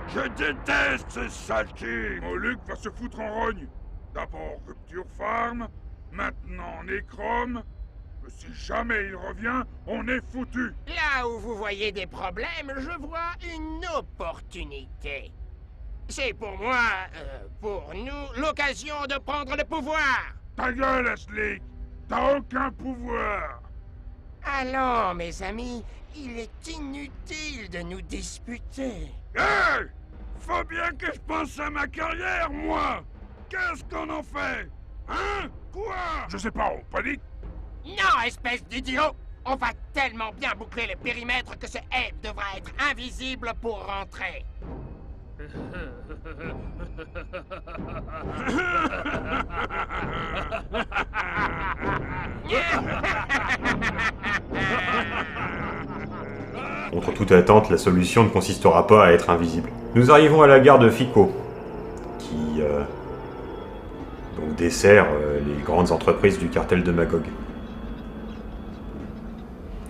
Je déteste ces saletés. Moluc va se foutre en rogne. D'abord Rupture Farm, maintenant Necrom. Si jamais il revient, on est foutu. Là où vous voyez des problèmes, je vois une opportunité. C'est pour moi, pour nous, l'occasion de prendre le pouvoir. Ta gueule, Ashley. T'as aucun pouvoir. Allons, mes amis, il est inutile de nous disputer. Hey! Faut bien que je pense à ma carrière, moi. Qu'est-ce qu'on en fait? Hein? Quoi? Je sais pas, on panique? Non, espèce d'idiot! On va tellement bien boucler le périmètre que ce Abe devra être invisible pour rentrer. Contre toute attente, la solution ne consistera pas à être invisible. Nous arrivons à la gare de Fico, qui donc dessert les grandes entreprises du cartel de Magog,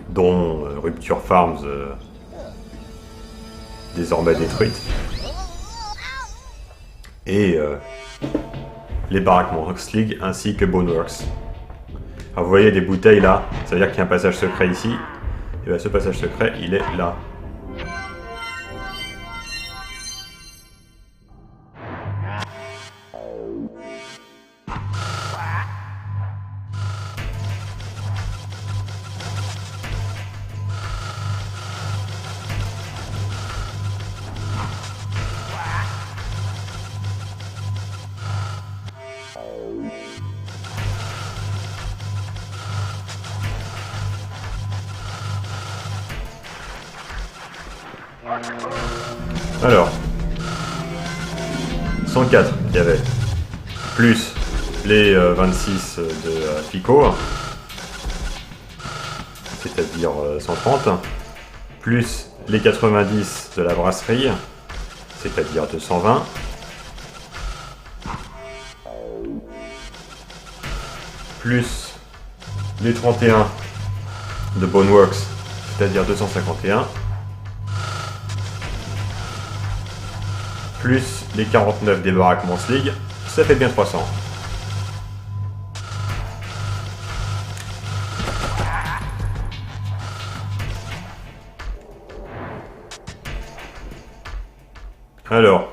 dont Rupture Farms, désormais détruite, et les baraques Monrox League ainsi que Boneworks. Alors vous voyez des bouteilles là, ça veut dire qu'il y a un passage secret ici, et bien ce passage secret il est là. Alors, 104 qu'il y avait, plus les 26 de Fico, c'est-à-dire 130, plus les 90 de la brasserie, c'est-à-dire 220, plus les 31 de Boneworks, c'est-à-dire 251, plus les 49 des baraques Monrox League, ça fait bien 300. Alors,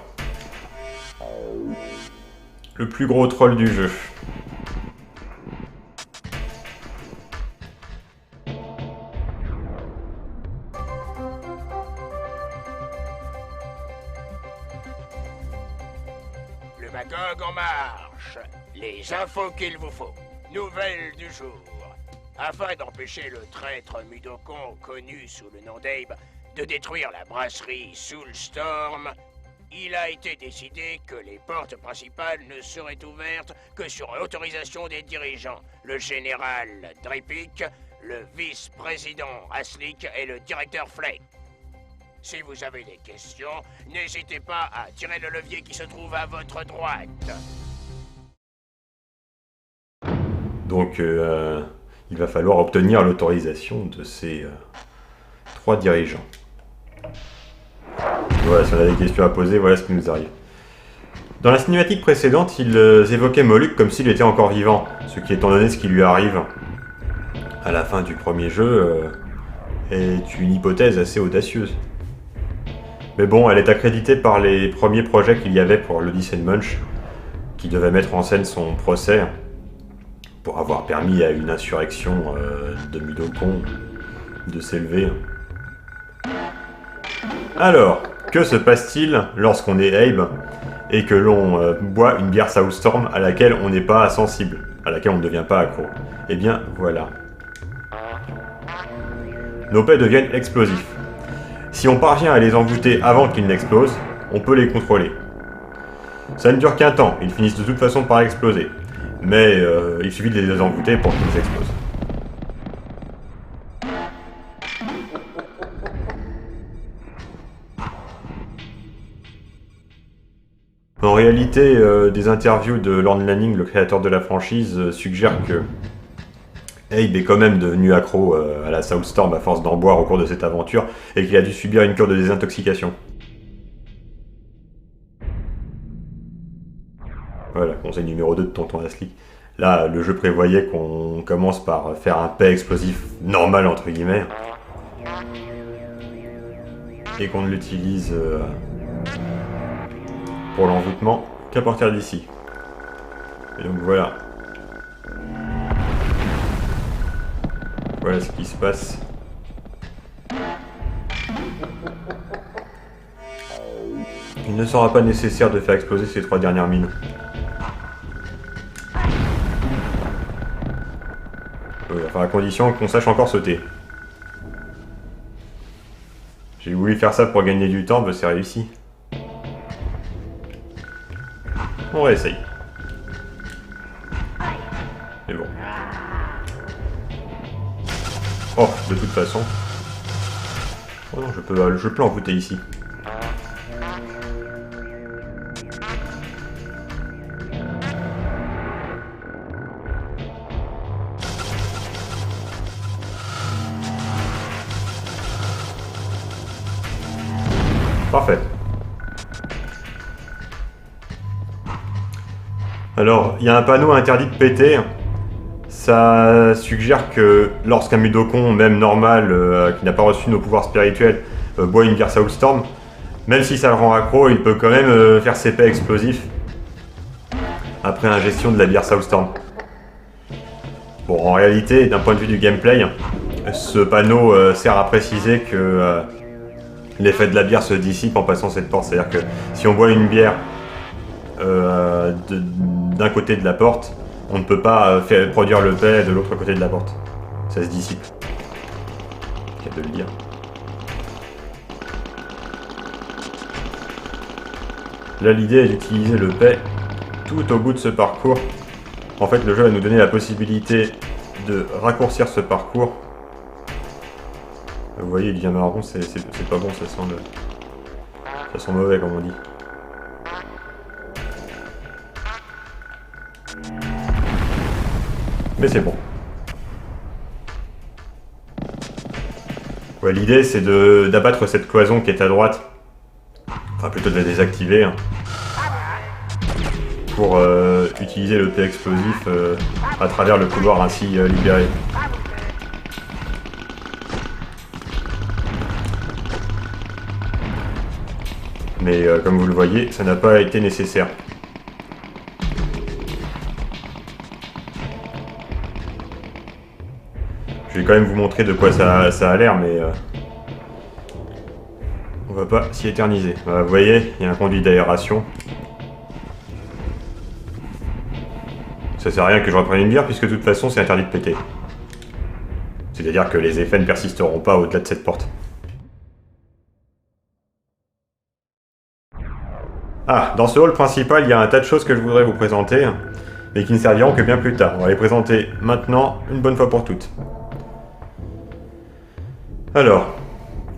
le plus gros troll du jeu. Le Magog en marche. Les infos qu'il vous faut. Nouvelles du jour. Afin d'empêcher le traître Mudokon, connu sous le nom d'Abe, de détruire la brasserie Soulstorm, il a été décidé que les portes principales ne seraient ouvertes que sur autorisation des dirigeants, le général Dripik, le vice-président Aslik et le directeur Flake. Si vous avez des questions, n'hésitez pas à tirer le levier qui se trouve à votre droite. Donc, il va falloir obtenir l'autorisation de ces 3 dirigeants. Voilà, si on a des questions à poser, voilà ce qui nous arrive. Dans la cinématique précédente, ils évoquaient Moluc comme s'il était encore vivant, ce qui, étant donné ce qui lui arrive à la fin du premier jeu, est une hypothèse assez audacieuse. Mais bon, elle est accréditée par les premiers projets qu'il y avait pour l'Odyssey de Munch, qui devait mettre en scène son procès pour avoir permis à une insurrection de Mudokon de s'élever. Alors, que se passe-t-il lorsqu'on est Abe et que l'on boit une bière Soulstorm à laquelle on n'est pas sensible, à laquelle on ne devient pas accro? Eh bien, voilà. Nos paix deviennent explosifs. Si on parvient à les envoûter avant qu'ils n'explosent, on peut les contrôler. Ça ne dure qu'un temps, ils finissent de toute façon par exploser. Mais il suffit de les envoûter pour qu'ils explosent. En réalité, des interviews de Lorne Lanning, le créateur de la franchise, suggèrent que Abe est quand même devenu accro à la Soulstorm à force d'en boire au cours de cette aventure et qu'il a dû subir une cure de désintoxication. Voilà, conseil numéro 2 de Tonton Asli. Là, le jeu prévoyait qu'on commence par faire un paix explosif normal, entre guillemets. Et qu'on ne l'utilise pour l'envoûtement qu'à partir d'ici. Et donc voilà. Voilà ce qui se passe. Il ne sera pas nécessaire de faire exploser ces 3 dernières mines. Oui, enfin à condition qu'on sache encore sauter. J'ai voulu faire ça pour gagner du temps, bah c'est réussi. On réessaye. Mais bon. Oh, de toute façon. Oh non, je peux envoûter ici. Parfait. Alors, il y a un panneau interdit de péter. Ça suggère que lorsqu'un Mudokon, même normal, qui n'a pas reçu nos pouvoirs spirituels, boit une bière Soulstorm, même si ça le rend accro, il peut quand même faire ses paix explosifs après ingestion de la bière Soulstorm. Bon, en réalité, d'un point de vue du gameplay, ce panneau sert à préciser que l'effet de la bière se dissipe en passant cette porte. C'est-à-dire que si on boit une bière d'un côté de la porte, on ne peut pas produire le paix de l'autre côté de la porte. Ça se dissipe. Il y a de le dire. Là, l'idée est d'utiliser le paix tout au bout de ce parcours. En fait, le jeu va nous donner la possibilité de raccourcir ce parcours. Vous voyez, il devient marron, c'est pas bon, ça sent mauvais comme on dit. Mais c'est bon. Ouais, l'idée c'est d'abattre cette cloison qui est à droite. Enfin plutôt de la désactiver. Hein, pour utiliser le P explosif à travers le couloir ainsi libéré. Mais comme vous le voyez, ça n'a pas été nécessaire. Je vais quand même vous montrer de quoi ça a l'air, mais on va pas s'y éterniser. Vous voyez, il y a un conduit d'aération. Ça sert à rien que je reprenne une bière, puisque de toute façon c'est interdit de péter. C'est-à-dire que les effets ne persisteront pas au-delà de cette porte. Ah, dans ce hall principal, il y a un tas de choses que je voudrais vous présenter, mais qui ne serviront que bien plus tard. On va les présenter maintenant, une bonne fois pour toutes. Alors,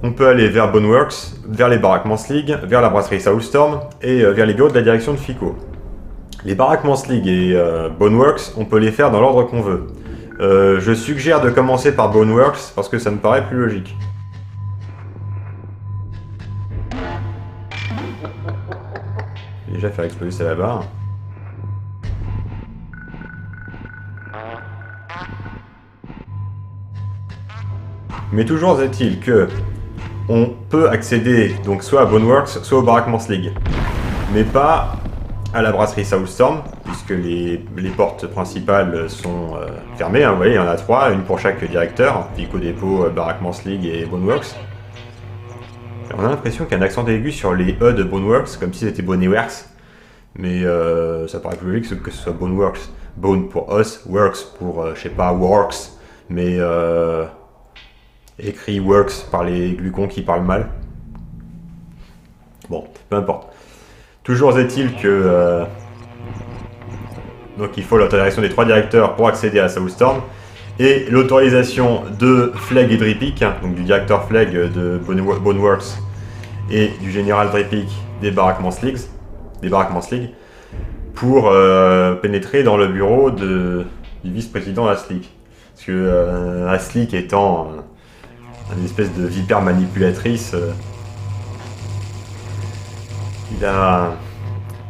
on peut aller vers Boneworks, vers les baraquements League, vers la brasserie Soulstorm et vers les bureaux de la direction de FICO. Les baraquements League et Boneworks, on peut les faire dans l'ordre qu'on veut. Je suggère de commencer par Boneworks parce que ça me paraît plus logique. Déjà faire exploser ça là-bas. Mais toujours est-il que on peut accéder donc soit à Boneworks, soit au baraquements League. Mais pas à la brasserie Soulstorm, puisque les portes principales sont fermées. Hein, vous voyez, il y en a 3, une pour chaque directeur, Fico Dépôt, baraquements League et Boneworks. On a l'impression qu'il y a un accent aigu sur les E de Boneworks, comme si c'était Boneworks. Mais ça paraît plus logique que ce soit Boneworks. Bone pour os, Works pour, je sais pas, Works. Mais écrit Works par les glucons qui parlent mal. Bon, peu importe. Toujours est-il que donc il faut l'autorisation des 3 directeurs pour accéder à Soulstorm et l'autorisation de Flegg et Dripic, donc du directeur Flegg de Boneworks et du général Dripic des baraquements League pour pénétrer dans le bureau du vice-président Aslick. Parce que Aslick étant une espèce de vipère manipulatrice,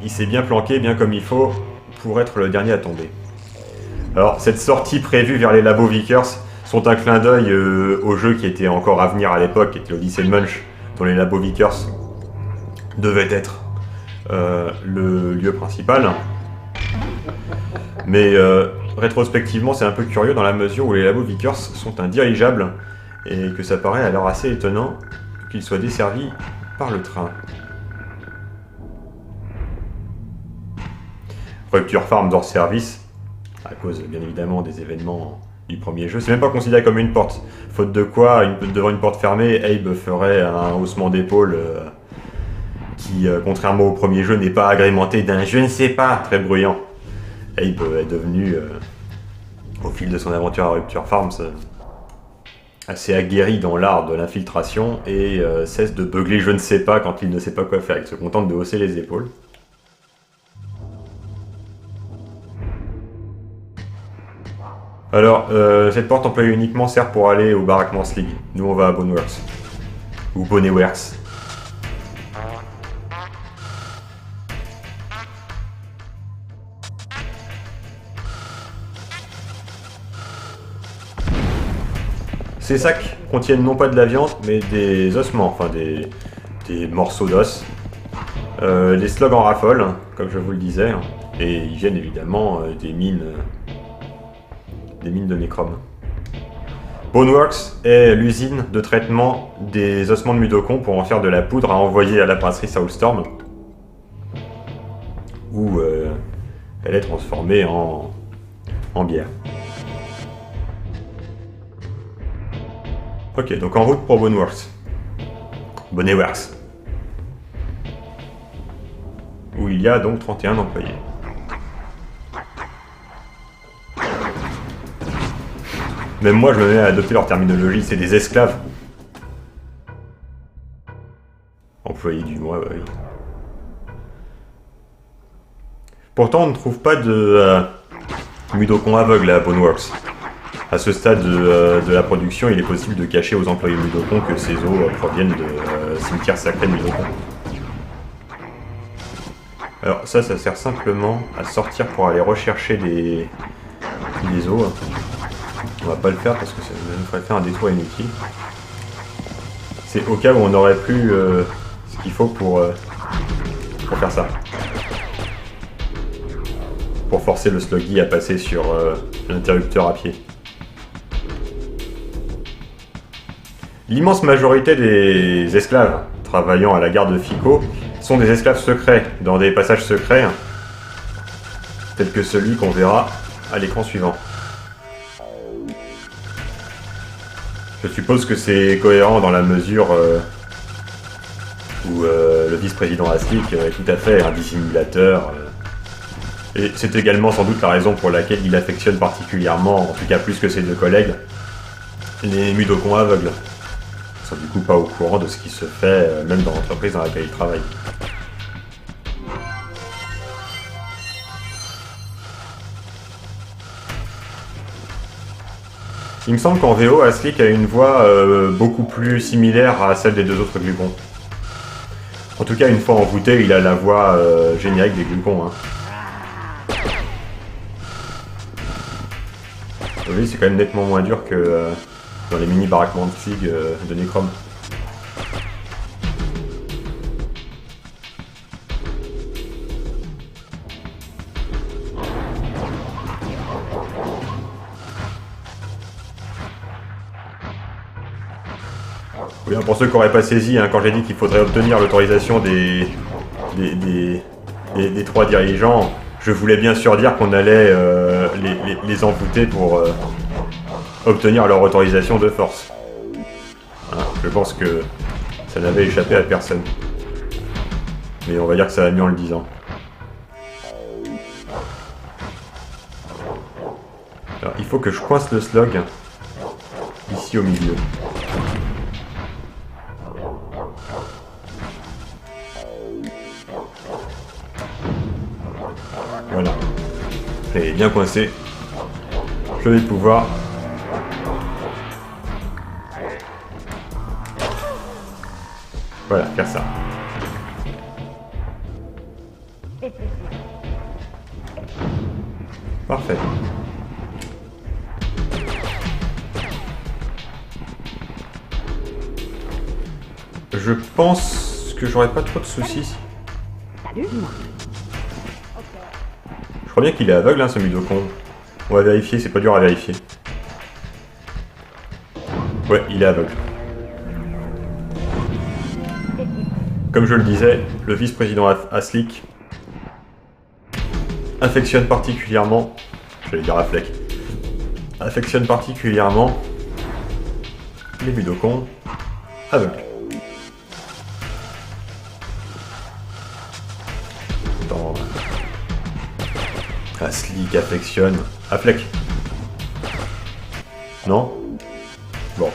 il s'est bien planqué, bien comme il faut, pour être le dernier à tomber. Alors, cette sortie prévue vers les labos Vickers sont un clin d'œil au jeu qui était encore à venir à l'époque, qui était l'Odyssey de Munch, dont les labos Vickers devaient être le lieu principal. Mais rétrospectivement, c'est un peu curieux dans la mesure où les labos Vickers sont un dirigeable et que ça paraît alors assez étonnant qu'ils soient desservis par le train. Rupture Farm hors service, à cause bien évidemment des événements du premier jeu. C'est même pas considéré comme une porte. Faute de quoi, devant une porte fermée, Abe ferait un haussement d'épaule qui, contrairement au premier jeu, n'est pas agrémenté d'un je ne sais pas très bruyant. Abe est devenu, au fil de son aventure à Rupture Farms, assez aguerri dans l'art de l'infiltration et cesse de beugler je ne sais pas quand il ne sait pas quoi faire. Il se contente de hausser les épaules. Alors, cette porte employée uniquement sert pour aller au Barackmans League. Nous, on va à Boneworks. Ou Boneworks. Ces sacs contiennent non pas de la viande, mais des ossements, enfin des morceaux d'os. Les slugs en raffolent, comme je vous le disais, et ils viennent évidemment des mines de Necrom. Boneworks est l'usine de traitement des ossements de Mudokon pour en faire de la poudre à envoyer à la brasserie Soulstorm, où elle est transformée en bière. Ok, donc en route pour Boneworks. Boneworks. Où il y a donc 31 employés. Même moi, je me mets à adopter leur terminologie, c'est des esclaves. Employés du mois, bah oui. Pourtant, on ne trouve pas de Mudokon aveugle à Boneworks. À ce stade de la production, il est possible de cacher aux employés Mudokon que ces os proviennent de cimetières sacrés de Mudokon. Alors ça sert simplement à sortir pour aller rechercher des os. On va pas le faire parce que ça nous ferait faire un détour inutile. C'est au cas où on aurait plus ce qu'il faut pour faire ça. Pour forcer le sluggy à passer sur l'interrupteur à pied. L'immense majorité des esclaves travaillant à la gare de Fico sont des esclaves secrets, dans des passages secrets, tels que celui qu'on verra à l'écran suivant. Je suppose que c'est cohérent dans la mesure où le vice-président Aslick est tout à fait un dissimulateur. Et c'est également sans doute la raison pour laquelle il affectionne particulièrement, en tout cas plus que ses deux collègues, les Mudokon aveugles. Ils sont du coup pas au courant de ce qui se fait, même dans l'entreprise dans laquelle ils travaillent. Il me semble qu'en VO, Aslick a une voix beaucoup plus similaire à celle des deux autres Glucons. En tout cas, une fois envoûté, il a la voix générique des Glucons. Hein. Oui, c'est quand même nettement moins dur que dans les mini Barackmans League de Necrom. Oui, pour ceux qui n'auraient pas saisi, hein, quand j'ai dit qu'il faudrait obtenir l'autorisation des trois dirigeants, je voulais bien sûr dire qu'on allait les envoûter pour obtenir leur autorisation de force. Hein, je pense que ça n'avait échappé à personne. Mais on va dire que ça va mieux en le disant. Alors, il faut que je coince le slug ici au milieu. Voilà. Et bien coincé. Je vais pouvoir voilà, faire ça. Parfait. Je pense que j'aurai pas trop de soucis. Salut. Je crois bien qu'il est aveugle, hein, ce Mudokon. On va vérifier, c'est pas dur à vérifier. Ouais, il est aveugle. Comme je le disais, le vice-président Aslik affectionne particulièrement... J'allais dire Affleck. Affectionne particulièrement les Mudokons aveugles. Attends. Aslik affectionne... Affleck. Non? Bon.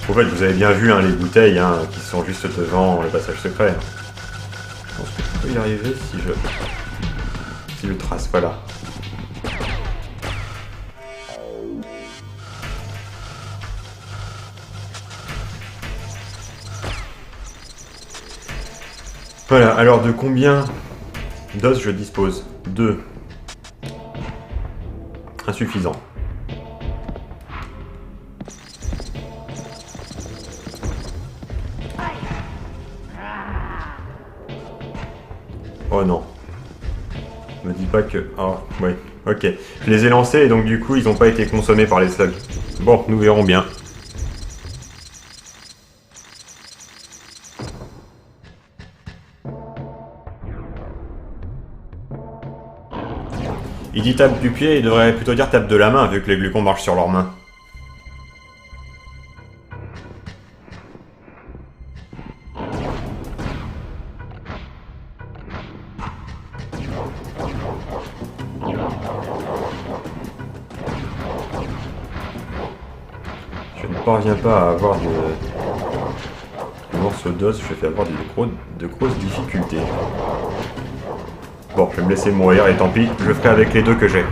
En fait, vous avez bien vu hein, les bouteilles hein, qui sont juste devant le passage secret. Je pense que je peux y arriver si je trace, voilà. Voilà, alors de combien d'os je dispose? 2. Insuffisant. Oh non. Me dis pas que... Oh, ouais, ok. Je les ai lancés et donc du coup ils n'ont pas été consommés par les slugs. Bon, nous verrons bien. Il dit tape du pied, il devrait plutôt dire tape de la main vu que les glucons marchent sur leurs mains. Je ne parviens pas à avoir de morceaux d'os, je vais avoir de grosses difficultés. Bon, je vais me laisser mourir et tant pis, je ferai avec les 2 que j'ai.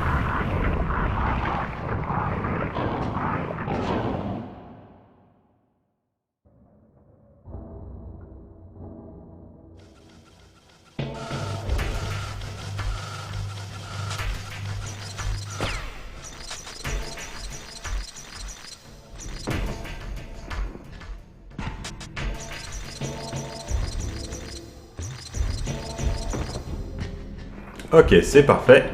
Ok, c'est parfait.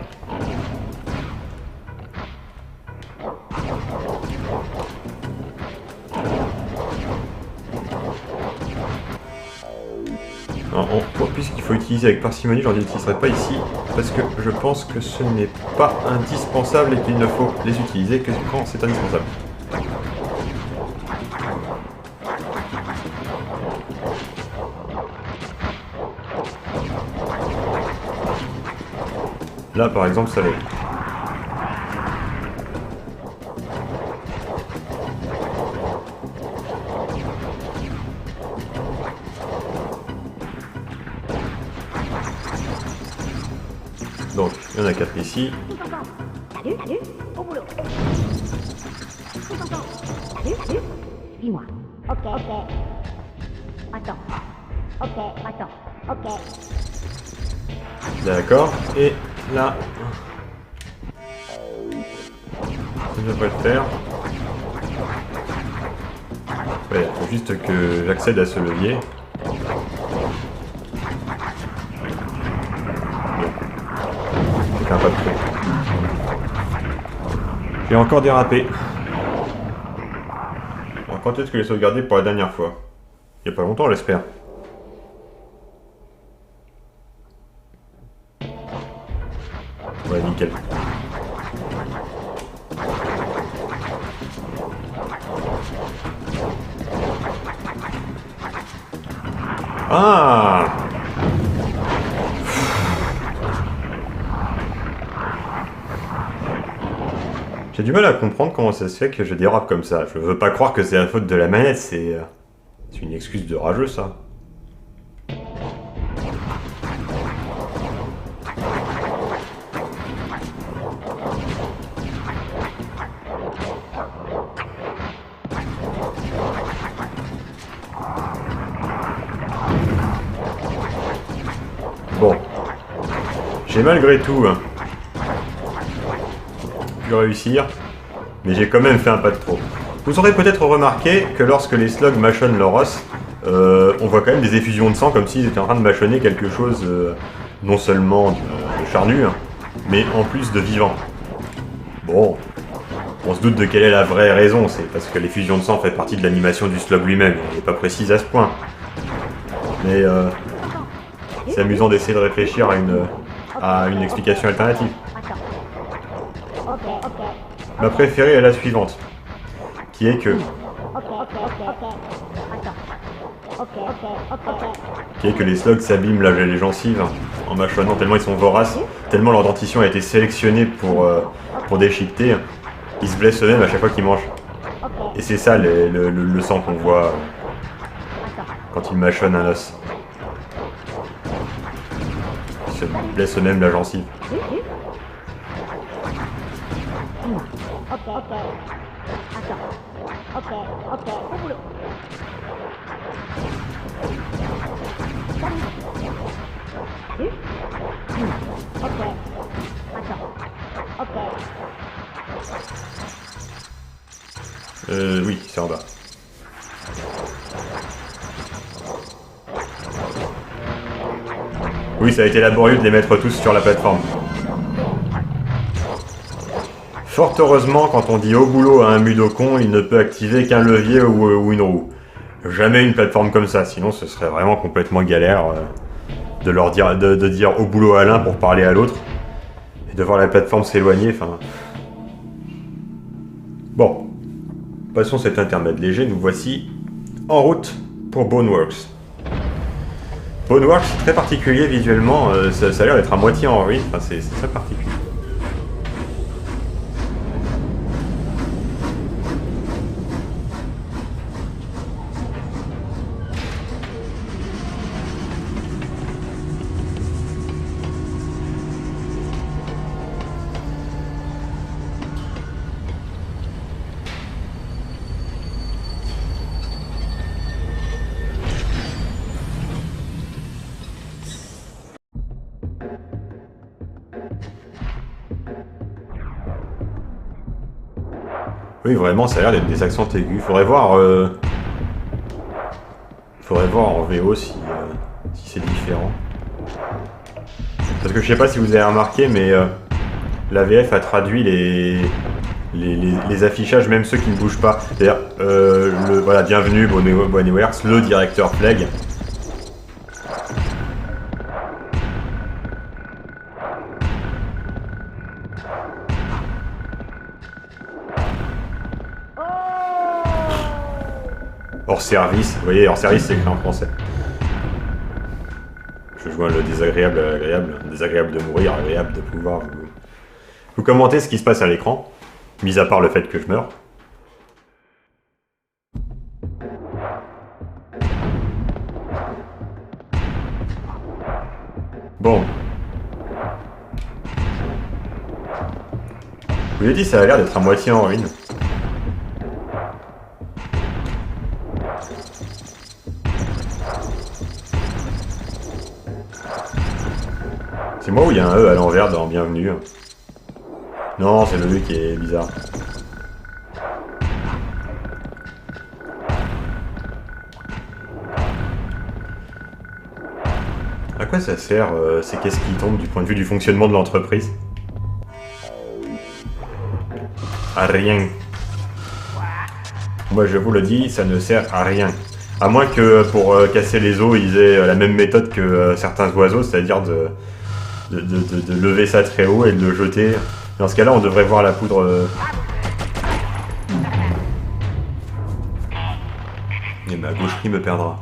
Puisqu'il faut utiliser avec parcimonie, je ne l'utiliserai pas ici, parce que je pense que ce n'est pas indispensable et qu'il ne faut les utiliser que quand c'est indispensable. Là, par exemple, ça l'est. Donc, il y en a 4 ici. Salut, salut, au boulot. Salut, salut, suis-moi. Ok, ok. Attends. Ok, attends. Ok. D'accord. Et là... Ça devrait le faire. Ouais, il faut juste que j'accède à ce levier. C'est un pas de trop. J'ai encore dérapé. Alors quand est-ce que j'ai sauvegardé pour la dernière fois? Il n'y a pas longtemps, j'espère. Ouais, nickel. Ah! J'ai du mal à comprendre comment ça se fait que je dérape comme ça. Je veux pas croire que c'est la faute de la manette, c'est une excuse de rageux, ça. J'ai malgré tout pu réussir, mais j'ai quand même fait un pas de trop. Vous aurez peut-être remarqué que lorsque les slugs mâchonnent leur os, on voit quand même des effusions de sang comme s'ils étaient en train de mâchonner quelque chose non seulement de charnu, mais en plus de vivant. Bon, on se doute de quelle est la vraie raison, c'est parce que l'effusion de sang fait partie de l'animation du slug lui-même, il n'est pas précise à ce point. Mais c'est amusant d'essayer de réfléchir à une explication alternative. Ma préférée est la suivante, qui est que les slugs s'abîment les gencives en mâchonnant tellement ils sont voraces, tellement leur dentition a été sélectionnée pour déchiqueter, ils se blessent eux-mêmes à chaque fois qu'ils mangent. Et c'est ça le sang qu'on voit quand ils mâchonnent un os. Ils se blessent eux-mêmes la gencive. Oui, c'est en bas. Oui, ça a été laborieux de les mettre tous sur la plateforme. Fort heureusement, quand on dit au boulot à un mudokon, il ne peut activer qu'un levier ou une roue. Jamais une plateforme comme ça, sinon ce serait vraiment complètement galère de leur dire, de dire au boulot à l'un pour parler à l'autre. Et de voir la plateforme s'éloigner, enfin... Bon. Passons cet intermède léger, nous voici en route pour Boneworks. Boneworks, c'est très particulier visuellement, ça a l'air d'être à moitié en ruine, enfin c'est très particulier. Oui, vraiment, ça a l'air d'être des accents aigus. Faudrait voir en VO si c'est différent. Parce que je sais pas si vous avez remarqué, mais la VF a traduit les affichages, même ceux qui ne bougent pas. C'est-à-dire, voilà, bienvenue, Boneworks, le directeur Flegg. Hors service, vous voyez, hors service c'est écrit en français. Je joins le désagréable à l'agréable, désagréable de mourir, agréable de pouvoir vous commenter ce qui se passe à l'écran, mis à part le fait que je meurs. Bon. Je vous l'ai dit, ça a l'air d'être à moitié en ruine. C'est moi ou il y a un E à l'envers dans Bienvenue? Non, c'est le E qui est bizarre. À quoi ça sert ces caisses qui tombent du point de vue du fonctionnement de l'entreprise? À rien. Moi je vous le dis, ça ne sert à rien. À moins que pour casser les os, ils aient la même méthode que certains oiseaux, c'est-à-dire de lever ça très haut et de le jeter. Dans ce cas-là, on devrait voir la poudre... Et ma gaucherie me perdra.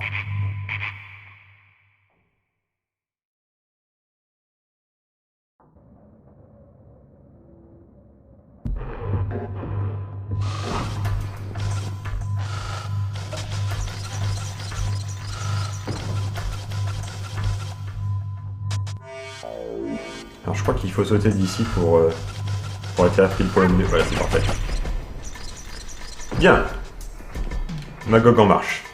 Alors je crois qu'il faut sauter d'ici pour atterrir pile poil au milieu. Voilà, c'est parfait. Bien. Magog en marche.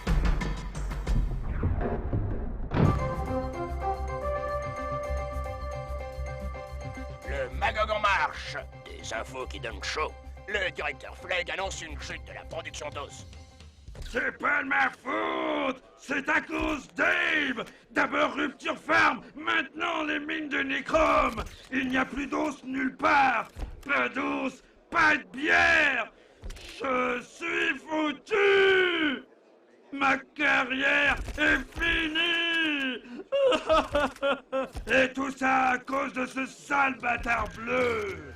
Magog en marche. Des infos qui donnent chaud. Le directeur Flegg annonce une chute de la production d'os. C'est pas de ma faute! C'est à cause d'Abe! D'abord Rupture Farm, maintenant les mines de Necrom! Il n'y a plus d'os nulle part! Pas d'os, pas de bière! Je suis foutu! Ma carrière est finie! Et tout ça à cause de ce sale bâtard bleu!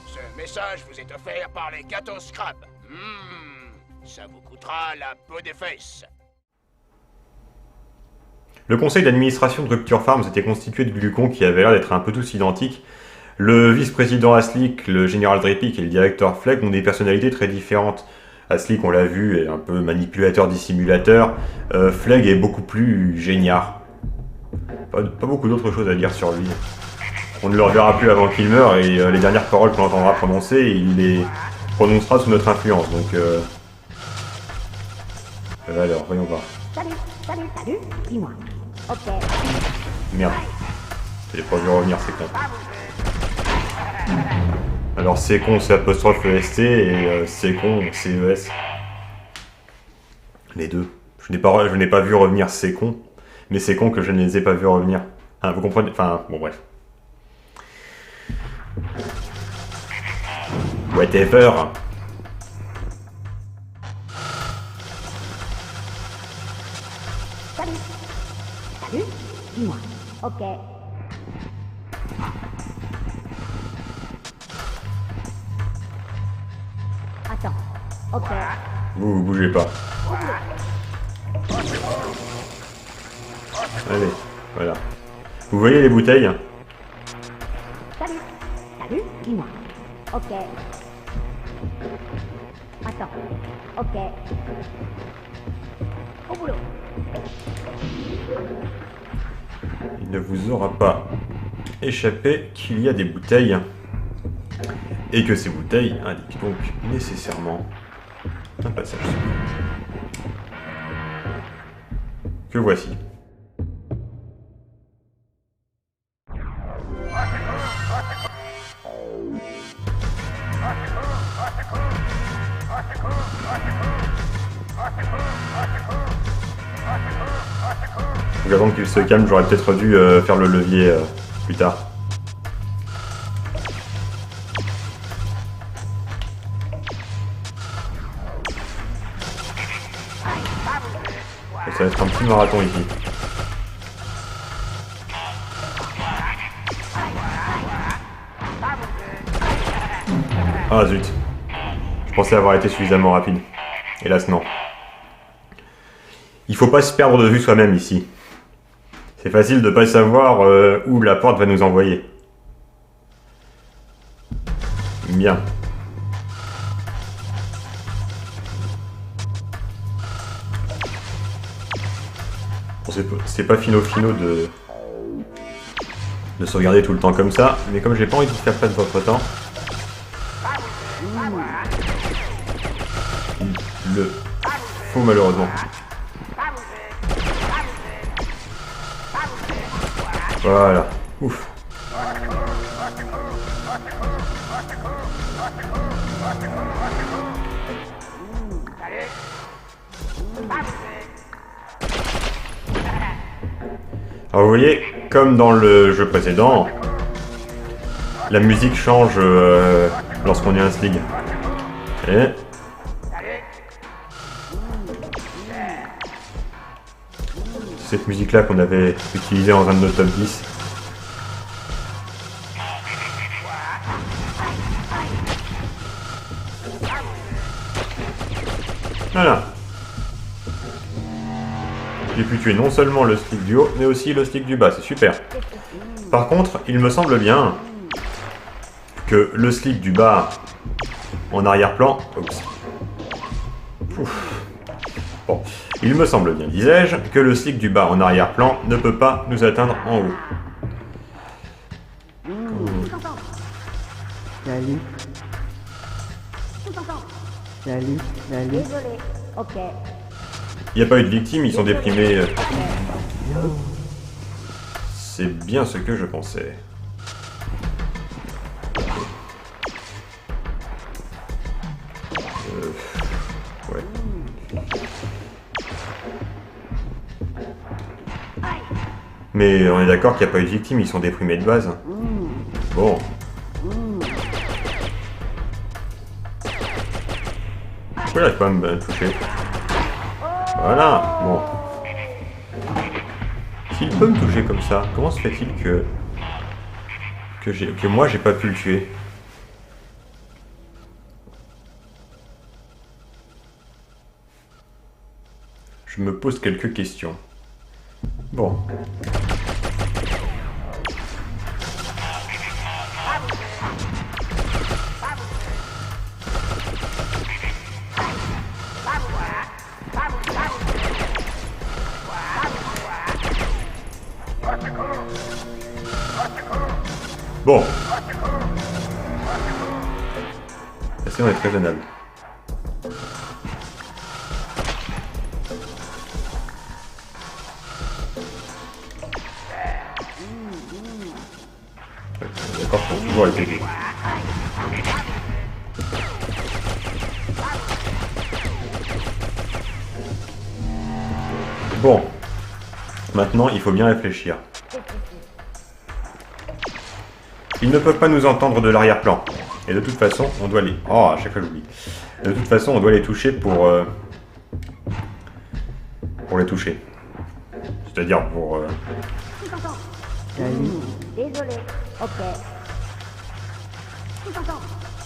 Ce message vous est offert par les Gatos Scrap. Ça vous coûtera la peau des fesses. Le conseil d'administration de Rupture Farms était constitué de glucons qui avaient l'air d'être un peu tous identiques. Le vice-président Aslick, le général Drepik et le directeur Flegg ont des personnalités très différentes. Aslick, on l'a vu, est un peu manipulateur, dissimulateur. Flegg est beaucoup plus géniard. Pas beaucoup d'autres choses à dire sur lui. On ne le reverra plus avant qu'il meure et les dernières paroles qu'on entendra prononcer, il les prononcera sous notre influence. Donc, alors, voyons voir. Salut, dis-moi. Ok. Merde. J'ai pas vu revenir, c'est con. Alors, c'est con, c'est apostrophe EST et c'est con, c'est ES. Les deux. Je n'ai pas vu revenir c'est con, mais c'est con que je ne les ai pas vus revenir. Vous comprenez? Enfin, bon, bref. Whatever. Salut, dis-moi. Ok. Attends. Ok. Vous bougez pas. Allez, voilà. Vous voyez les bouteilles? Salut, dis-moi. Ok. Attends. Ok. Au boulot. Il ne vous aura pas échappé qu'il y a des bouteilles et que ces bouteilles indiquent donc nécessairement un passage que voici. Donc avant qu'il se calme, j'aurais peut-être dû faire le levier plus tard. Ça va être un petit marathon ici. Ah zut. Je pensais avoir été suffisamment rapide. Hélas non. Il faut pas se perdre de vue soi-même ici. C'est facile de pas savoir où la porte va nous envoyer. Bien. Bon, c'est pas fino de sauvegarder tout le temps comme ça, mais comme j'ai pas envie de vous faire perdre votre temps, il le faut malheureusement. Voilà. Ouf. Alors vous voyez, comme dans le jeu précédent, la musique change lorsqu'on est un slig. Et... c'est cette musique-là qu'on avait utilisée en un de nos top 10. Voilà. J'ai pu tuer non seulement le slig du haut, mais aussi le slig du bas, c'est super. Par contre, il me semble bien que le slig du bas en arrière-plan... Oups. Ouf. Bon, il me semble bien, disais-je, que le slig du bas en arrière-plan ne peut pas nous atteindre en haut. Salut. Salut. Désolé. Ok. Il n'y a pas eu de victimes, ils sont déprimés. C'est bien ce que je pensais. Ouais. Mais on est d'accord qu'il n'y a pas eu de victime, ils sont déprimés de base. Bon. Pourquoi il n'arrive pas à me toucher? Voilà, bon. S'il peut me toucher comme ça, comment se fait-il que moi j'ai pas pu le tuer? Je me pose quelques questions. Bon. Bon. Assez, on est très raisonnable. D'accord, faut toujours les péter. Bon. Maintenant, il faut bien réfléchir. Ils ne peuvent pas nous entendre de l'arrière-plan. Et de toute façon, on doit les... Oh, à chaque fois j'oublie. De toute façon, on doit les toucher pour les toucher. C'est-à-dire pour... Salut. Désolé. Ok. Tout entend.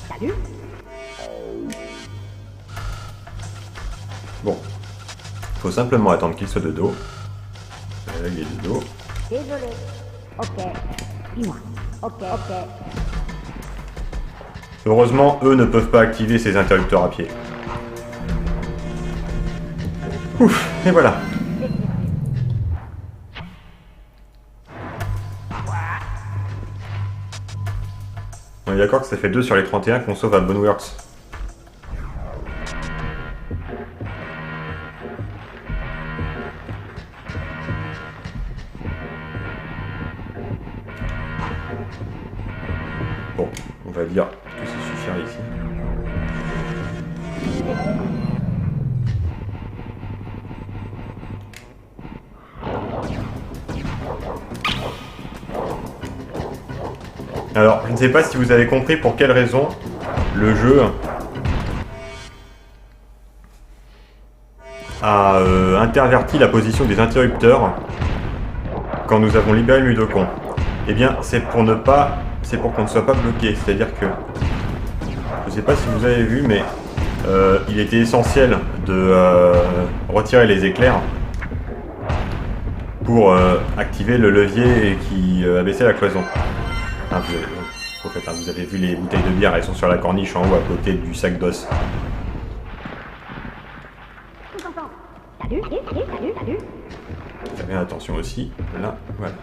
Salut. Bon. Faut simplement attendre qu'il soit de dos. Il est de dos. Désolé. Ok. Dis-moi. Ok. Ok. Heureusement, eux ne peuvent pas activer ces interrupteurs à pied. Ouf, et voilà. On est d'accord que ça fait 2 sur les 31 qu'on sauve à Boneworks. Bon, on va dire que ça suffira ici. Alors, je ne sais pas si vous avez compris pour quelle raison le jeu a interverti la position des interrupteurs quand nous avons libéré le Mudokon. Eh bien, c'est pour qu'on ne soit pas bloqué. C'est-à-dire que, je ne sais pas si vous avez vu, mais il était essentiel de retirer les éclairs pour activer le levier qui abaissait la cloison. Ah, vous avez vu les bouteilles de bière, elles sont sur la corniche en haut à côté du sac d'os. Salut. Salut. Faites bien attention aussi. Là, voilà.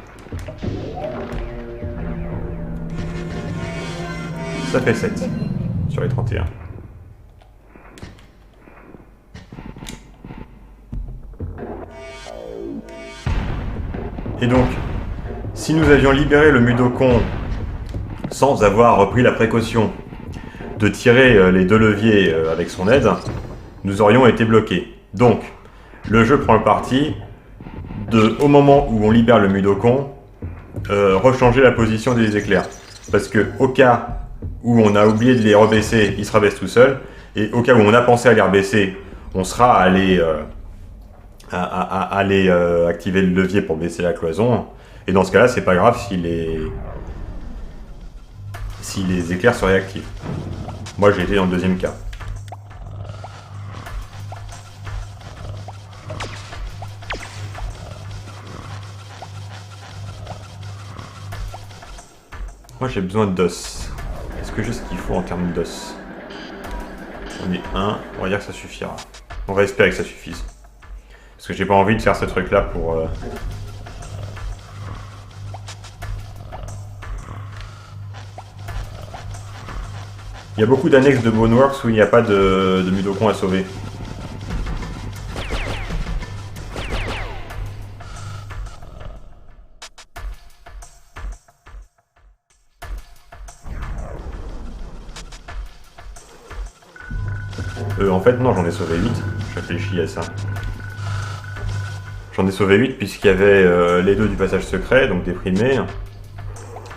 Ça fait 7 sur les 31. Et donc, si nous avions libéré le Mudokon sans avoir pris la précaution de tirer les 2 leviers avec son aide, nous aurions été bloqués. Donc, le jeu prend le parti de, au moment où on libère le Mudokon, rechanger la position des éclairs. Parce que au cas où on a oublié de les rebaisser, ils se rabaissent tout seuls. Et au cas où on a pensé à les rebaisser, on sera allé activer le levier pour baisser la cloison. Et dans ce cas-là, c'est pas grave si les éclairs se réactivent. Moi, j'ai été dans le deuxième cas. Moi, j'ai besoin d'os. Est-ce que j'ai ce qu'il faut en termes d'os? On est 1, on va dire que ça suffira. On va espérer que ça suffise. Parce que j'ai pas envie de faire ce truc-là pour... Il y a beaucoup d'annexes de Boneworks où il n'y a pas de Mudokon à sauver. En fait, non, j'en ai sauvé 8. Je réfléchis à ça. J'en ai sauvé 8 puisqu'il y avait les deux du passage secret, donc déprimés.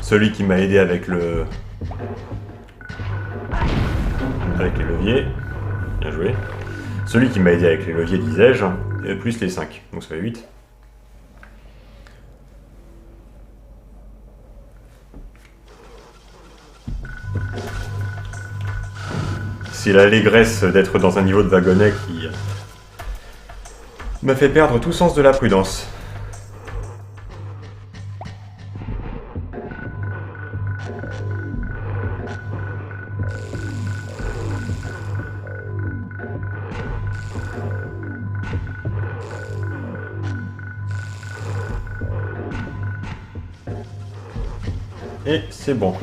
Celui qui m'a aidé avec le... avec les leviers. Bien joué. Celui qui m'a aidé avec les leviers, disais-je, plus les 5. Donc ça fait 8. C'est l'allégresse d'être dans un niveau de wagonnet qui m'a fait perdre tout sens de la prudence. Et c'est bon.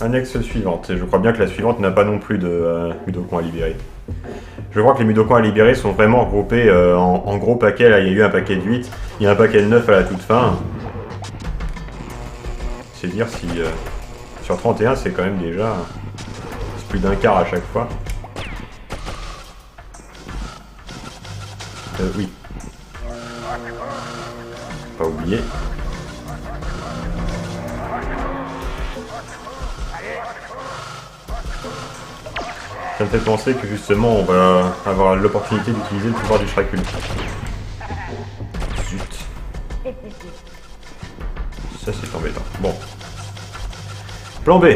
Annexe suivante. Et je crois bien que la suivante n'a pas non plus de Mudokons à libérer. Je crois que les Mudokons à libérer sont vraiment regroupés en gros paquets. Là, il y a eu un paquet de 8, il y a un paquet de 9 à la toute fin. C'est dire si sur 31, c'est quand même déjà c'est plus d'un quart à chaque fois. Oui. Pas oublier. Ça me fait penser que justement on va avoir l'opportunité d'utiliser le pouvoir du Shracul. Zut. Ça c'est embêtant. Bon. Plan B.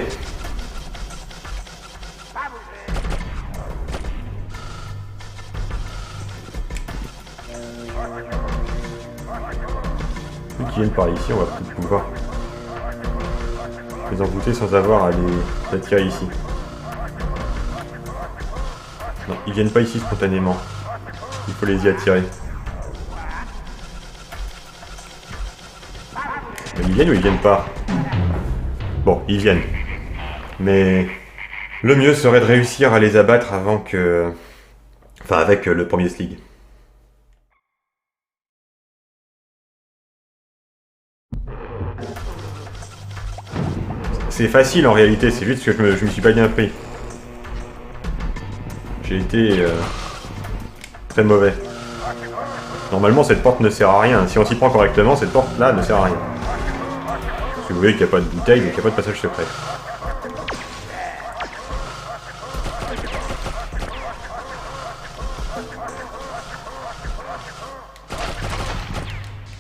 Ceux qui viennent par ici, on va plus pouvoir les embouter sans avoir à les attirer ici. Non, ils viennent pas ici spontanément. Il faut les y attirer. Mais ils viennent ou ils viennent pas? Bon, ils viennent. Mais le mieux serait de réussir à les abattre avant que... Enfin, avec le premier slig. C'est facile en réalité, c'est juste que je me suis pas bien pris. J'ai été très mauvais. Normalement, cette porte ne sert à rien. Si on s'y prend correctement, cette porte-là ne sert à rien. Si vous voyez qu'il n'y a pas de bouteille, donc il n'y a pas de passage secret.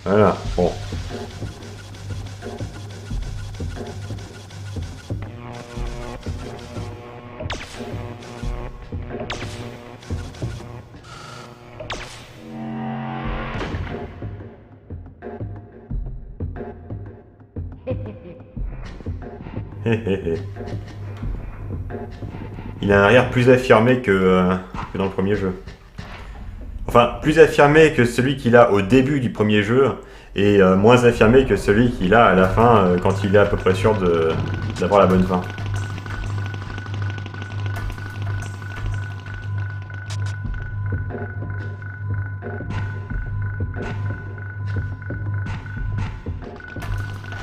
Voilà, bon. Il a un arrière plus affirmé que dans le premier jeu. Enfin, plus affirmé que celui qu'il a au début du premier jeu, et moins affirmé que celui qu'il a à la fin, quand il est à peu près sûr d'avoir la bonne fin.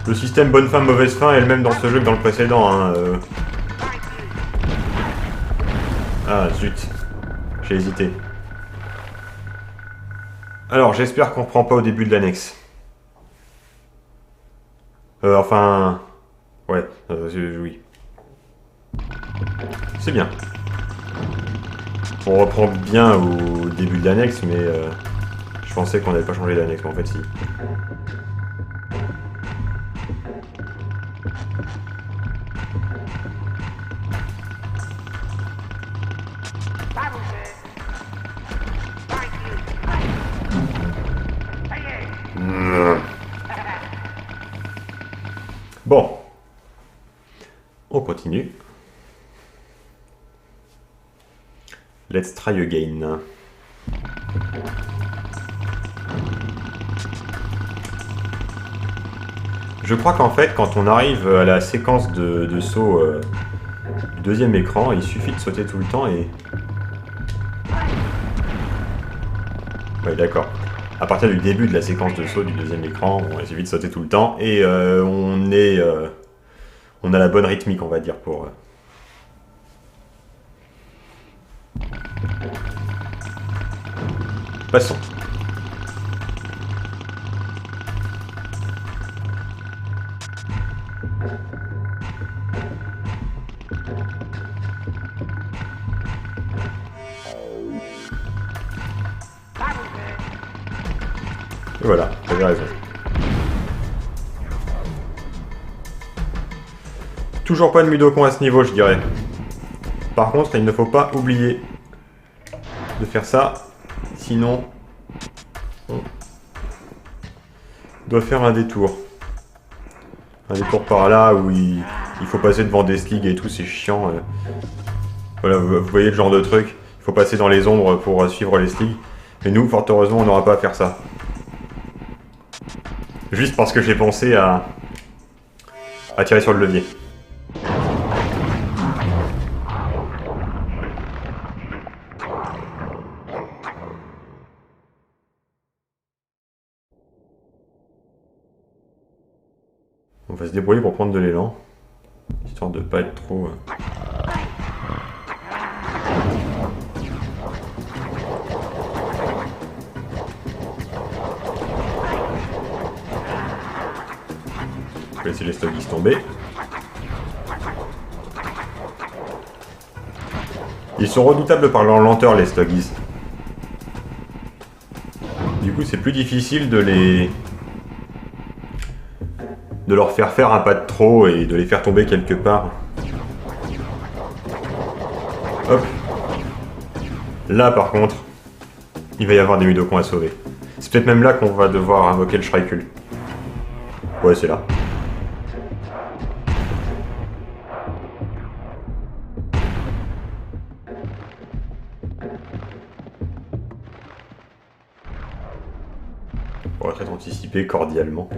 Le système bonne fin, mauvaise fin est le même dans ce jeu que dans le précédent. Hein, Ah zut, j'ai hésité. Alors j'espère qu'on reprend pas au début de l'annexe. Enfin... Ouais, oui. C'est bien. On reprend bien au début de l'annexe, mais je pensais qu'on n'avait pas changé d'annexe, mais en fait si. Bon, on continue. Let's try again. Je crois qu'en fait, quand on arrive à la séquence de saut du deuxième écran, il suffit de sauter tout le temps et... Ouais, d'accord. À partir du début de la séquence de saut du deuxième écran, il suffit de sauter tout le temps et on a la bonne rythmique, on va dire, pour... Passons. Et voilà, j'avais raison. Toujours pas de Mudokon à ce niveau, je dirais. Par contre, il ne faut pas oublier de faire ça, sinon on doit faire un détour. Un détour par là où il faut passer devant des sligs et tout, c'est chiant. Voilà, vous voyez le genre de truc. Il faut passer dans les ombres pour suivre les sligs. Et nous, fort heureusement, on n'aura pas à faire ça. Juste parce que j'ai pensé à tirer sur le levier. On va se débrouiller pour prendre de l'élan, histoire de pas être trop... On va laisser les stoggies tomber. Ils sont redoutables par leur lenteur, les stoggies. Du coup, c'est plus difficile de leur faire un pas de trop et de les faire tomber quelque part. Hop. Là, par contre, il va y avoir des Mudokons à sauver. C'est peut-être même là qu'on va devoir invoquer le Shrikul. Ouais, c'est là. On va peut-être anticiper cordialement.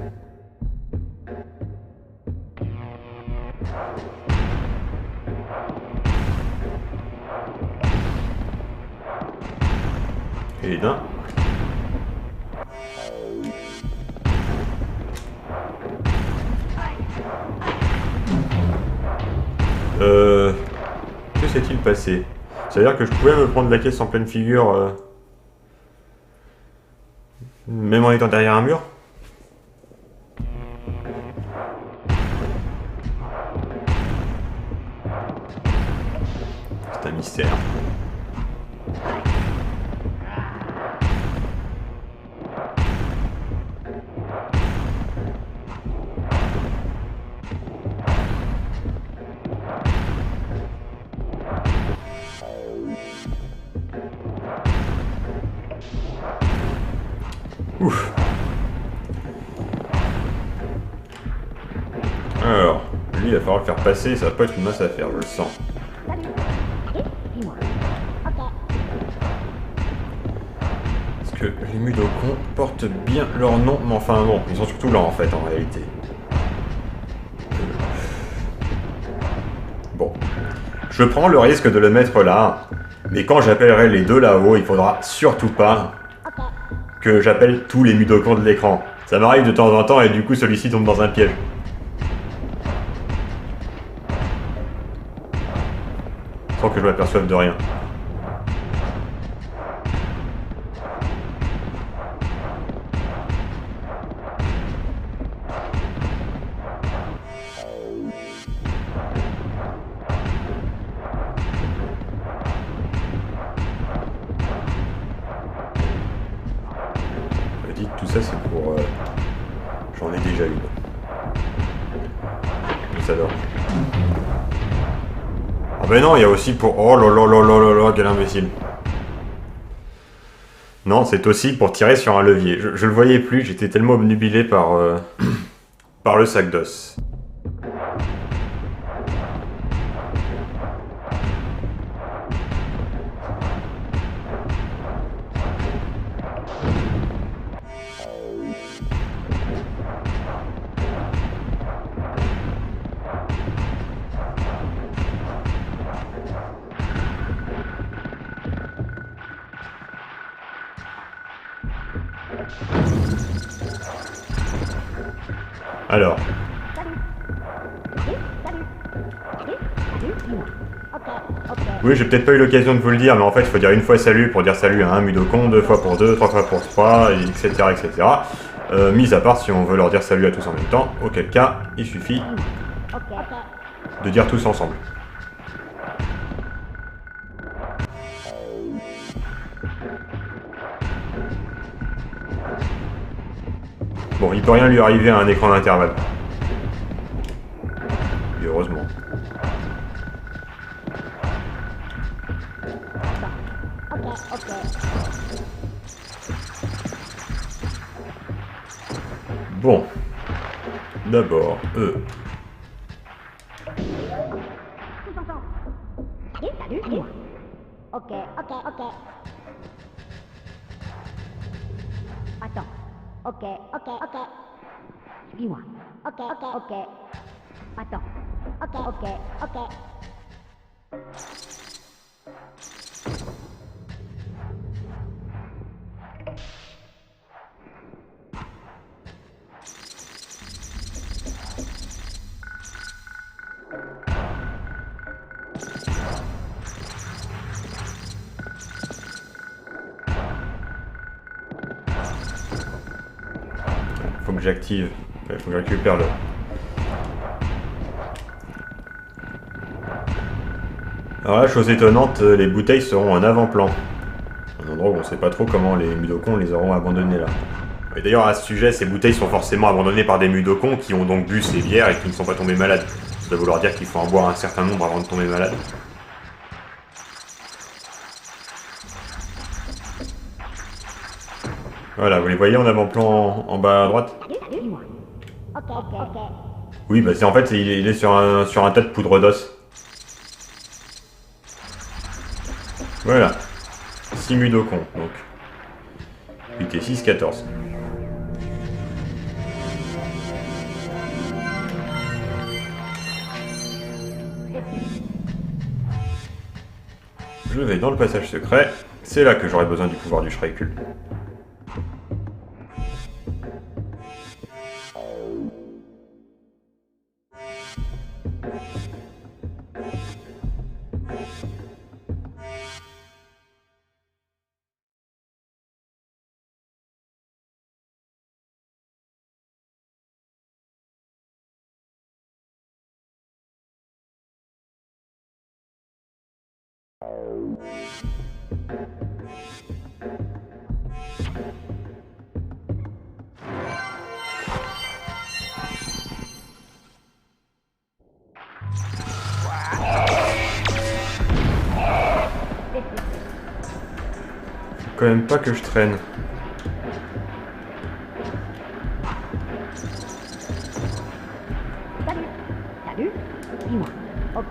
Et d'un. Que s'est-il passé? C'est-à-dire que je pouvais me prendre la caisse en pleine figure, même en étant derrière un mur? C'est un mystère. Ouf. Alors, lui, il va falloir le faire passer, ça va pas être une masse à faire, je le sens. Salut. Allez, dis-moi. Ok. Parce que les Mudokons portent bien leur nom, mais enfin bon, ils sont surtout là en fait, en réalité. Bon. Je prends le risque de le mettre là, mais quand j'appellerai les deux là-haut, il faudra surtout pas Ok. que j'appelle tous les Mudokons de l'écran. Ça m'arrive de temps en temps et du coup celui-ci tombe dans un piège. Sans que je m'aperçoive de rien. Je dis que tout ça c'est pour... J'en ai déjà une. Ça dort. Ah ben non, il y a aussi pour... Oh là là là là là là, quel imbécile. Non, c'est aussi pour tirer sur un levier. Je le voyais plus, j'étais tellement obnubilé par... par le sac d'os. Alors, oui, j'ai peut-être pas eu l'occasion de vous le dire, mais en fait, il faut dire une fois salut pour dire salut à un Mudokon, 2 fois pour 2, 3 fois pour 3, etc. etc. Mis à part si on veut leur dire salut à tous en même temps, auquel cas, il suffit de dire tous ensemble. Bon, il peut rien lui arriver à un écran d'intervalle. Et heureusement. Bon. D'abord, eux. Salut, dis-moi. Ok. Attends. Ok. Suis-moi. Ok. Attends. Ok. Faut que j'active. Faut que je récupère le... Alors là, chose étonnante, les bouteilles seront en avant-plan. Un endroit où on sait pas trop comment les Mudokons les auront abandonnées là. Et d'ailleurs, à ce sujet, ces bouteilles sont forcément abandonnées par des Mudokons qui ont donc bu ces bières et qui ne sont pas tombés malades. Ça doit vouloir dire qu'il faut en boire un certain nombre avant de tomber malade. Voilà, vous les voyez en avant-plan en bas à droite? Salut, dis-moi. Ok. Oui, bah c'est en fait, il est sur un tas de poudre d'os. Voilà. 6 Mudokons, donc. 8 et 6, 14. Je vais dans le passage secret. C'est là que j'aurai besoin du pouvoir du Shraikul. Faut quand même pas que je traîne. Salut, dis-moi. Ok.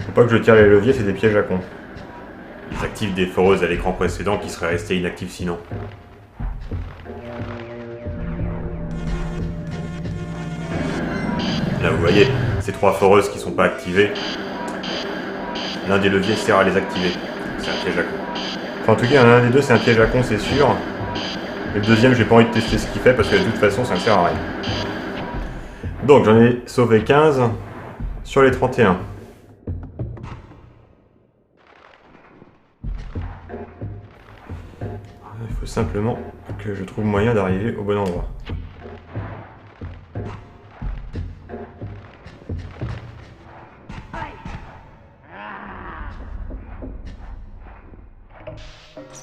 Faut pas que je tire les leviers, c'est des pièges à con. Ils activent des foreuses à l'écran précédent qui seraient restées inactives sinon. Là vous voyez, ces 3 foreuses qui sont pas activées, l'un des leviers sert à les activer. C'est un piège à con. Enfin, en tout cas, l'un des deux c'est un piège à con, c'est sûr. Et le deuxième, j'ai pas envie de tester ce qu'il fait parce que de toute façon ça ne sert à rien. Donc j'en ai sauvé 15 sur les 31. Il faut simplement que je trouve moyen d'arriver au bon endroit.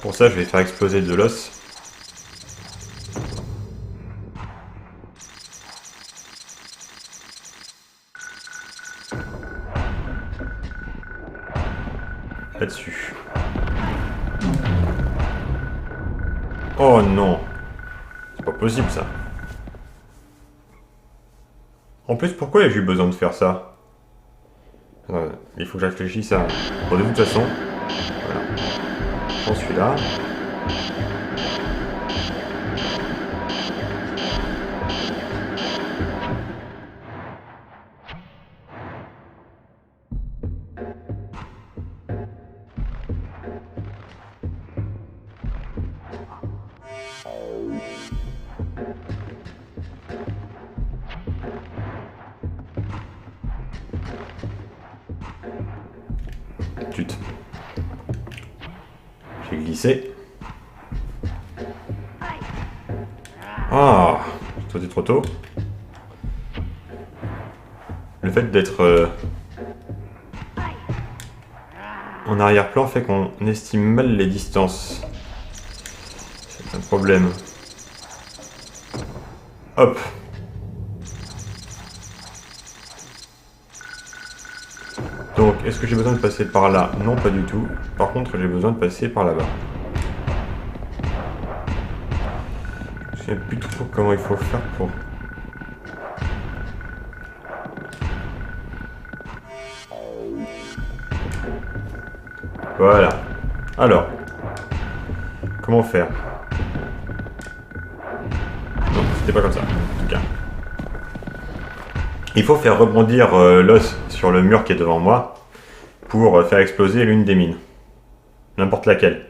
Pour ça, je vais faire exploser de l'os. Là-dessus. Oh non! C'est pas possible ça. En plus, pourquoi j'ai eu besoin de faire ça? Il faut que je réfléchisse à... Bon, de toute façon... Voilà. Je prends celui-là. Chut. J'ai glissé. Ah, j'ai sauté trop tôt. Le fait d'être en arrière-plan fait qu'on estime mal les distances. C'est un problème. Hop. Donc, est-ce que j'ai besoin de passer par là? Non, pas du tout. Par contre, j'ai besoin de passer par là-bas. Je ne sais plus trop comment il faut faire pour... Voilà. Alors, comment faire? Non, c'était pas comme ça, en tout cas. Il faut faire rebondir l'os sur le mur qui est devant moi pour faire exploser l'une des mines. N'importe laquelle.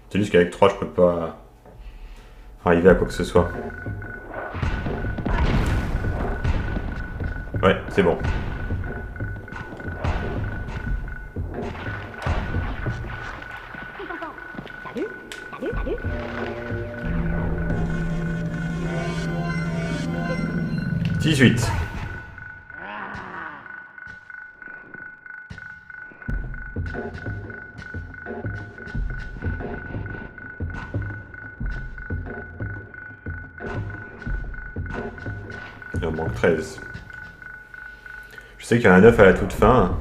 C'est juste qu'avec 3, je peux pas arriver à quoi que ce soit. Ouais, c'est bon. Salut, salut, salut. 18. Il en manque 13. Je sais qu'il y en a 9 à la toute fin,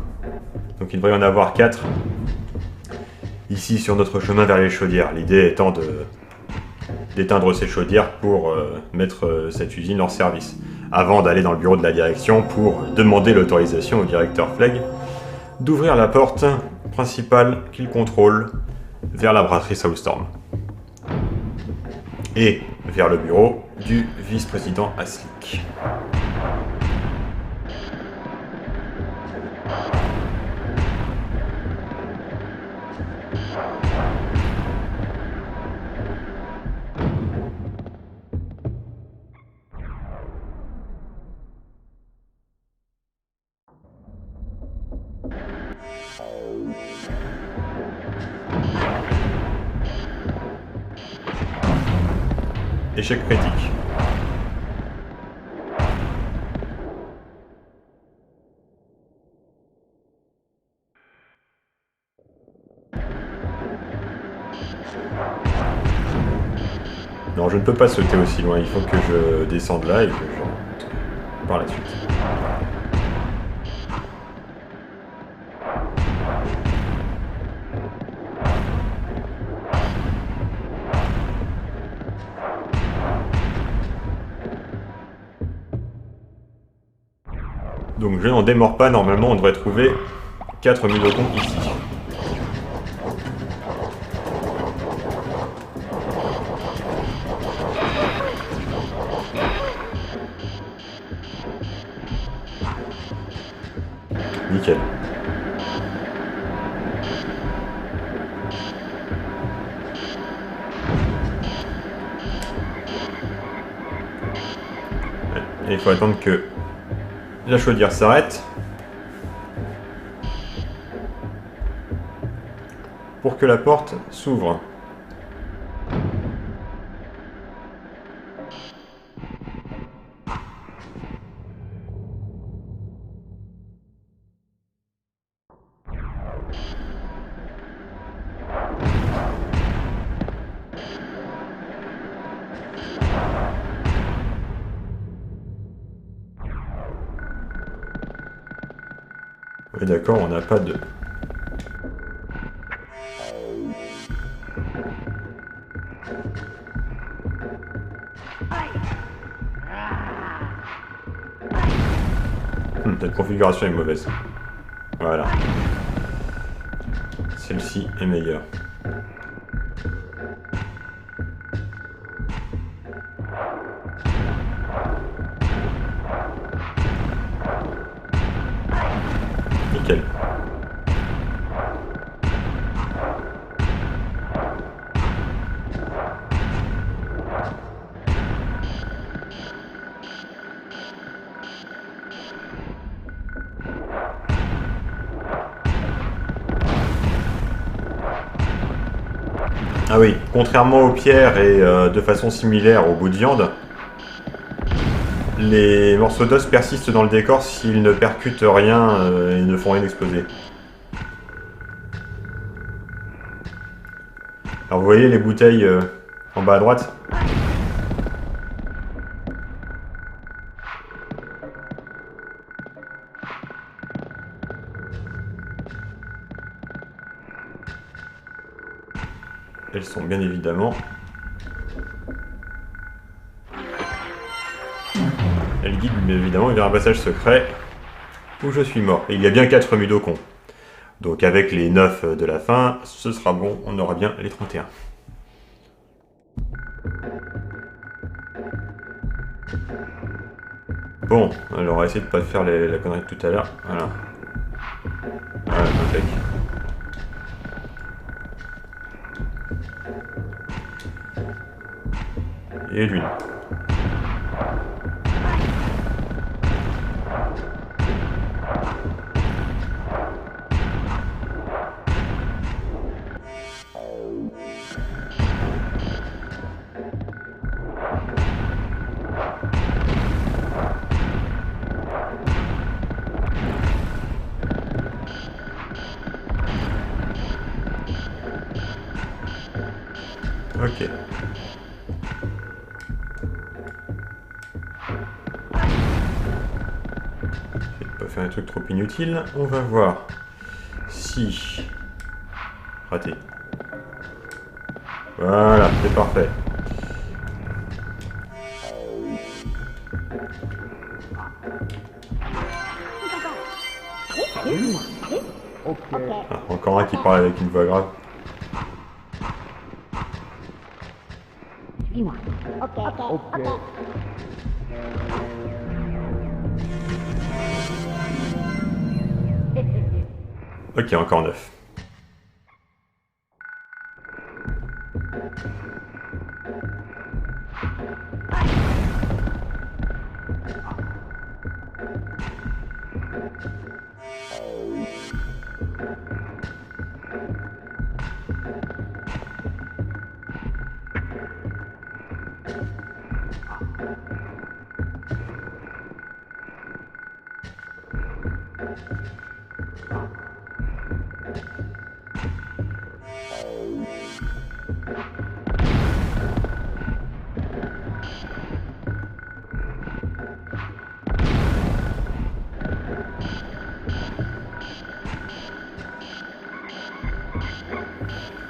donc il devrait y en avoir 4 ici sur notre chemin vers les chaudières. L'idée étant d'éteindre ces chaudières pour mettre cette usine en service, avant d'aller dans le bureau de la direction pour demander l'autorisation au directeur Flegg d'ouvrir la porte principale qu'il contrôle vers la brasserie Soulstorm et vers le bureau du vice-président Aslick. Échec critique. Non, je ne peux pas sauter aussi loin. Il faut que je descende là et que je rentre par la suite. Donc je n'en démords pas, normalement on devrait trouver 4 Mudokons ici. Nickel. Et il faut attendre que la chaudière s'arrête pour que la porte s'ouvre. Oui, d'accord, on n'a pas de... Cette configuration est mauvaise. Voilà. Celle-ci est meilleure. Nickel. Ah oui, contrairement aux pierres et de façon similaire aux bouts de viande, les morceaux d'os persistent dans le décor s'ils ne percutent rien et ne font rien exploser. Alors vous voyez les bouteilles en bas à droite? Elles sont bien évidemment... Elles guident bien évidemment vers un passage secret où je suis mort. Et il y a bien 4 Mudokons. Donc avec les 9 de la fin, ce sera bon, on aura bien les 31. Bon, alors on va essayer de ne pas faire la connerie de tout à l'heure. Voilà. Voilà, impec. Et l'huile. Ok. Pas faire un truc trop inutile. On va voir si... Raté. Voilà, c'est parfait. Ah, encore un qui parle avec une voix grave. Suis-moi. Ok. Ok, encore 9.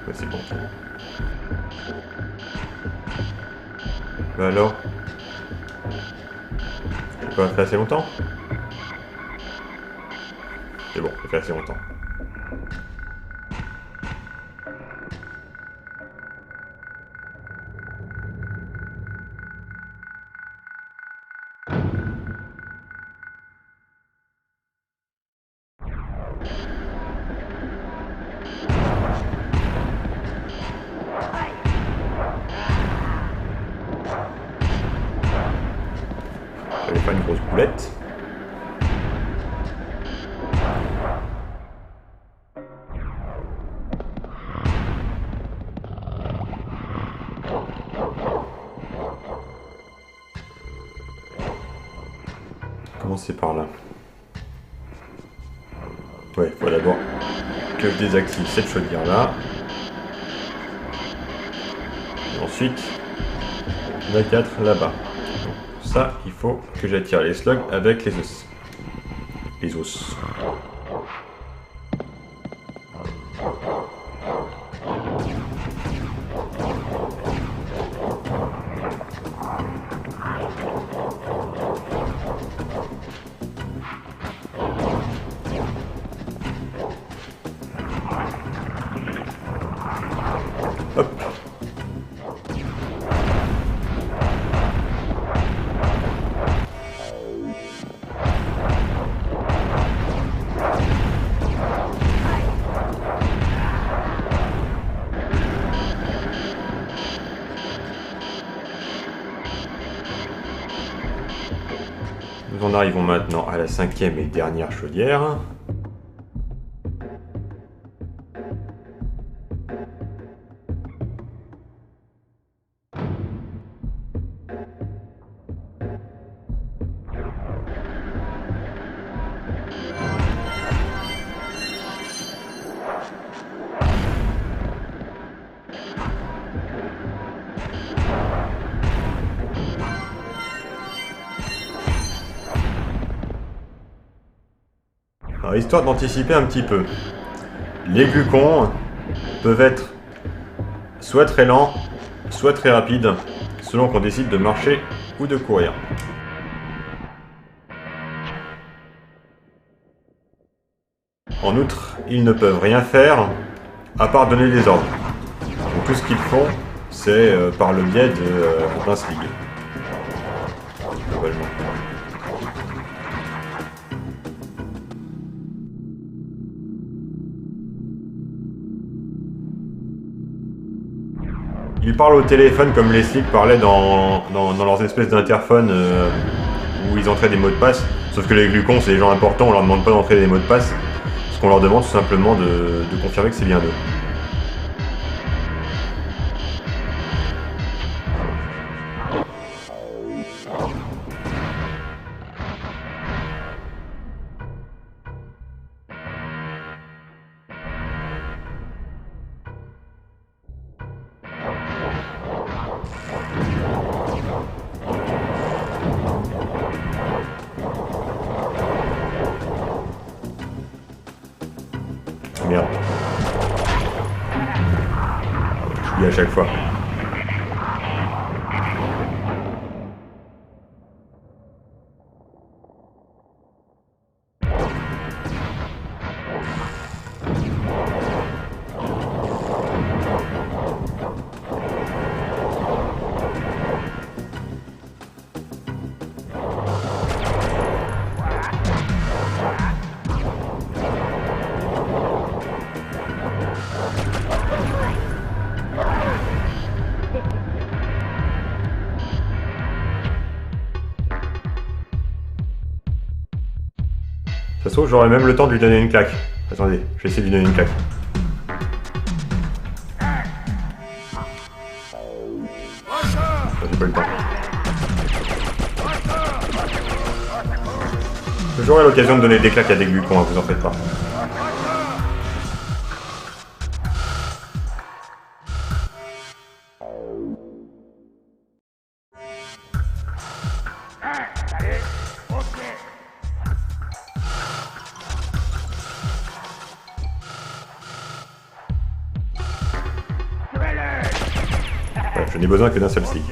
Ouais, c'est bon. Bah alors? Ça pas fait assez longtemps? C'est bon, ça fait assez longtemps. J'avais pas une grosse boulette. Commencer par là. Ouais, faut d'abord que je désactive cette chaudière là. Et ensuite, la 4 là-bas. Donc, ça, il faut que j'attire les slugs avec les os. Les os. Hop. Nous en arrivons maintenant à la 5e et dernière chaudière. Alors, histoire d'anticiper un petit peu. Les glucons peuvent être soit très lents, soit très rapides, selon qu'on décide de marcher ou de courir. En outre, ils ne peuvent rien faire à part donner des ordres. Donc tout ce qu'ils font, c'est par le biais d'un slig. Globalement. Ils parlent au téléphone comme les sligs parlaient dans leurs espèces d'interphones où ils entraient des mots de passe. Sauf que les glucons, c'est des gens importants, on leur demande pas d'entrer des mots de passe. Ce qu'on leur demande, tout simplement de confirmer que c'est bien eux. Merde. J'oublie à chaque fois. Ça se trouve, j'aurais même le temps de lui donner une claque. Attendez, je vais essayer de lui donner une claque. J'ai pas eu le temps. J'aurai l'occasion de donner des claques à des glucons, hein, vous en faites pas. Ouais, je n'ai besoin que d'un seul stick.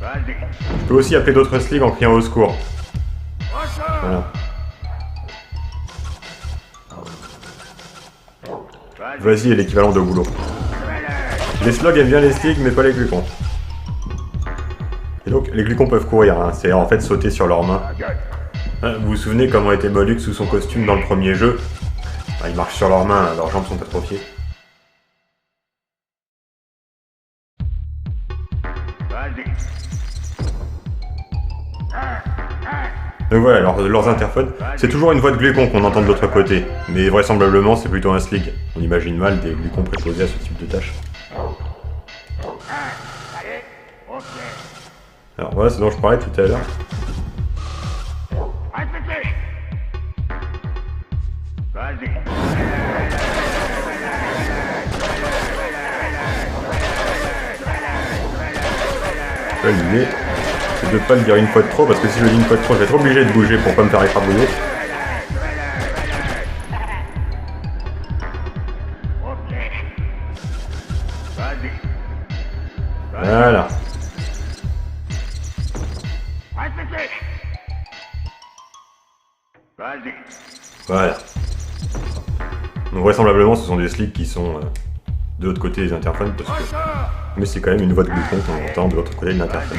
Je peux aussi appeler d'autres sligs en criant au secours. Voilà. Vas-y est l'équivalent de boulot. Les slugs aiment bien les sligs mais pas les glucons. Et donc les glucons peuvent courir, hein. C'est en fait sauter sur leurs mains. Vous vous souvenez comment était Molluck sous son costume dans le premier jeu? Ils marchent sur leurs mains, leurs jambes sont atrophiées. Donc voilà, leurs interphones, c'est toujours une voix de glucon qu'on entend de l'autre côté, mais vraisemblablement c'est plutôt un slig. On imagine mal des glucons préposés à ce type de tâche. Alors voilà ce dont je parlais tout à l'heure. Là, l'idée, c'est de ne pas le dire une fois de trop, parce que si je le dis une fois de trop, je vais être obligé de bouger pour pas me faire écrabouiller. Voilà. Voilà. Donc vraisemblablement ce sont des sligs qui sont de l'autre côté des interphones, parce que... Mais c'est quand même une voix de glucon qu'on entend de l'autre côté de l'interphone.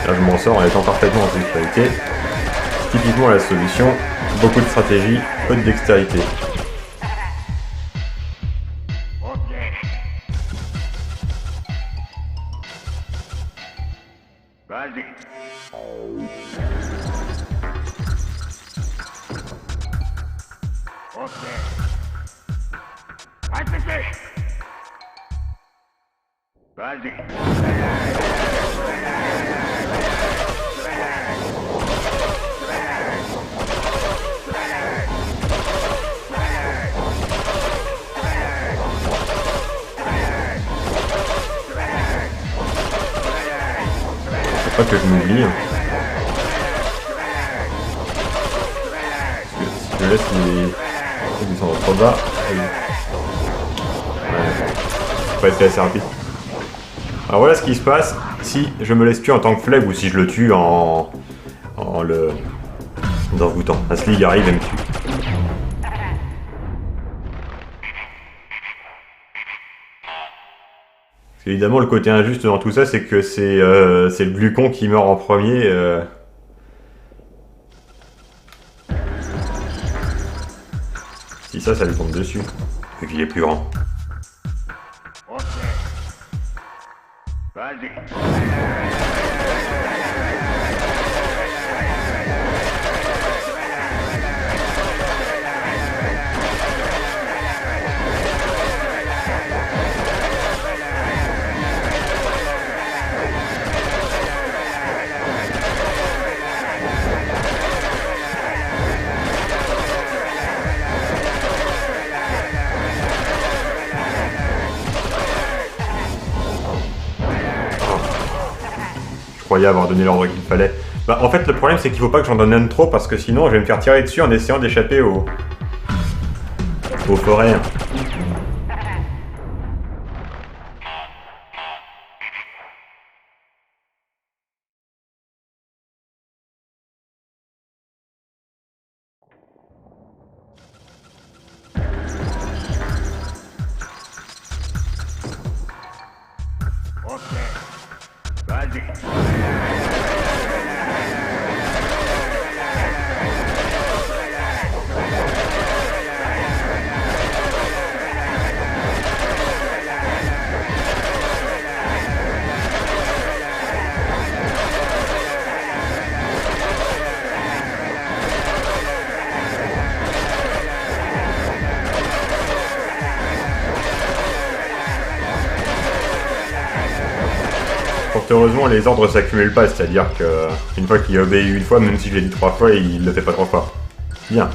Là, je m'en sors en étant parfaitement en sécurité. Typiquement la solution, beaucoup de stratégie, peu de dextérité. Vas-y. Ok. Répétez. Vas-y. Faut pas que je m'oublie. Hein. Parce que si je laisse les descendre trop bas, ça va être assez rapide. Alors voilà ce qui se passe si je me laisse tuer en tant que flègue ou si je le tue en le envoûtant. Asli il arrive et me tue. Parce qu'évidemment le côté injuste dans tout ça c'est que c'est le glucon qui meurt en premier. Si ça lui tombe dessus, vu qu'il est plus grand. Ok. Vas-y. Je croyais avoir donné l'ordre qu'il fallait. Bah, en fait, le problème, c'est qu'il faut pas que j'en donne trop parce que sinon, je vais me faire tirer dessus en essayant d'échapper aux forêts. Ok. Vas-y. Fort heureusement, les ordres s'accumulent pas, c'est-à-dire que une fois qu'il a obéi une fois, même si je l'ai dit 3 fois, il le fait pas 3 fois. Bien.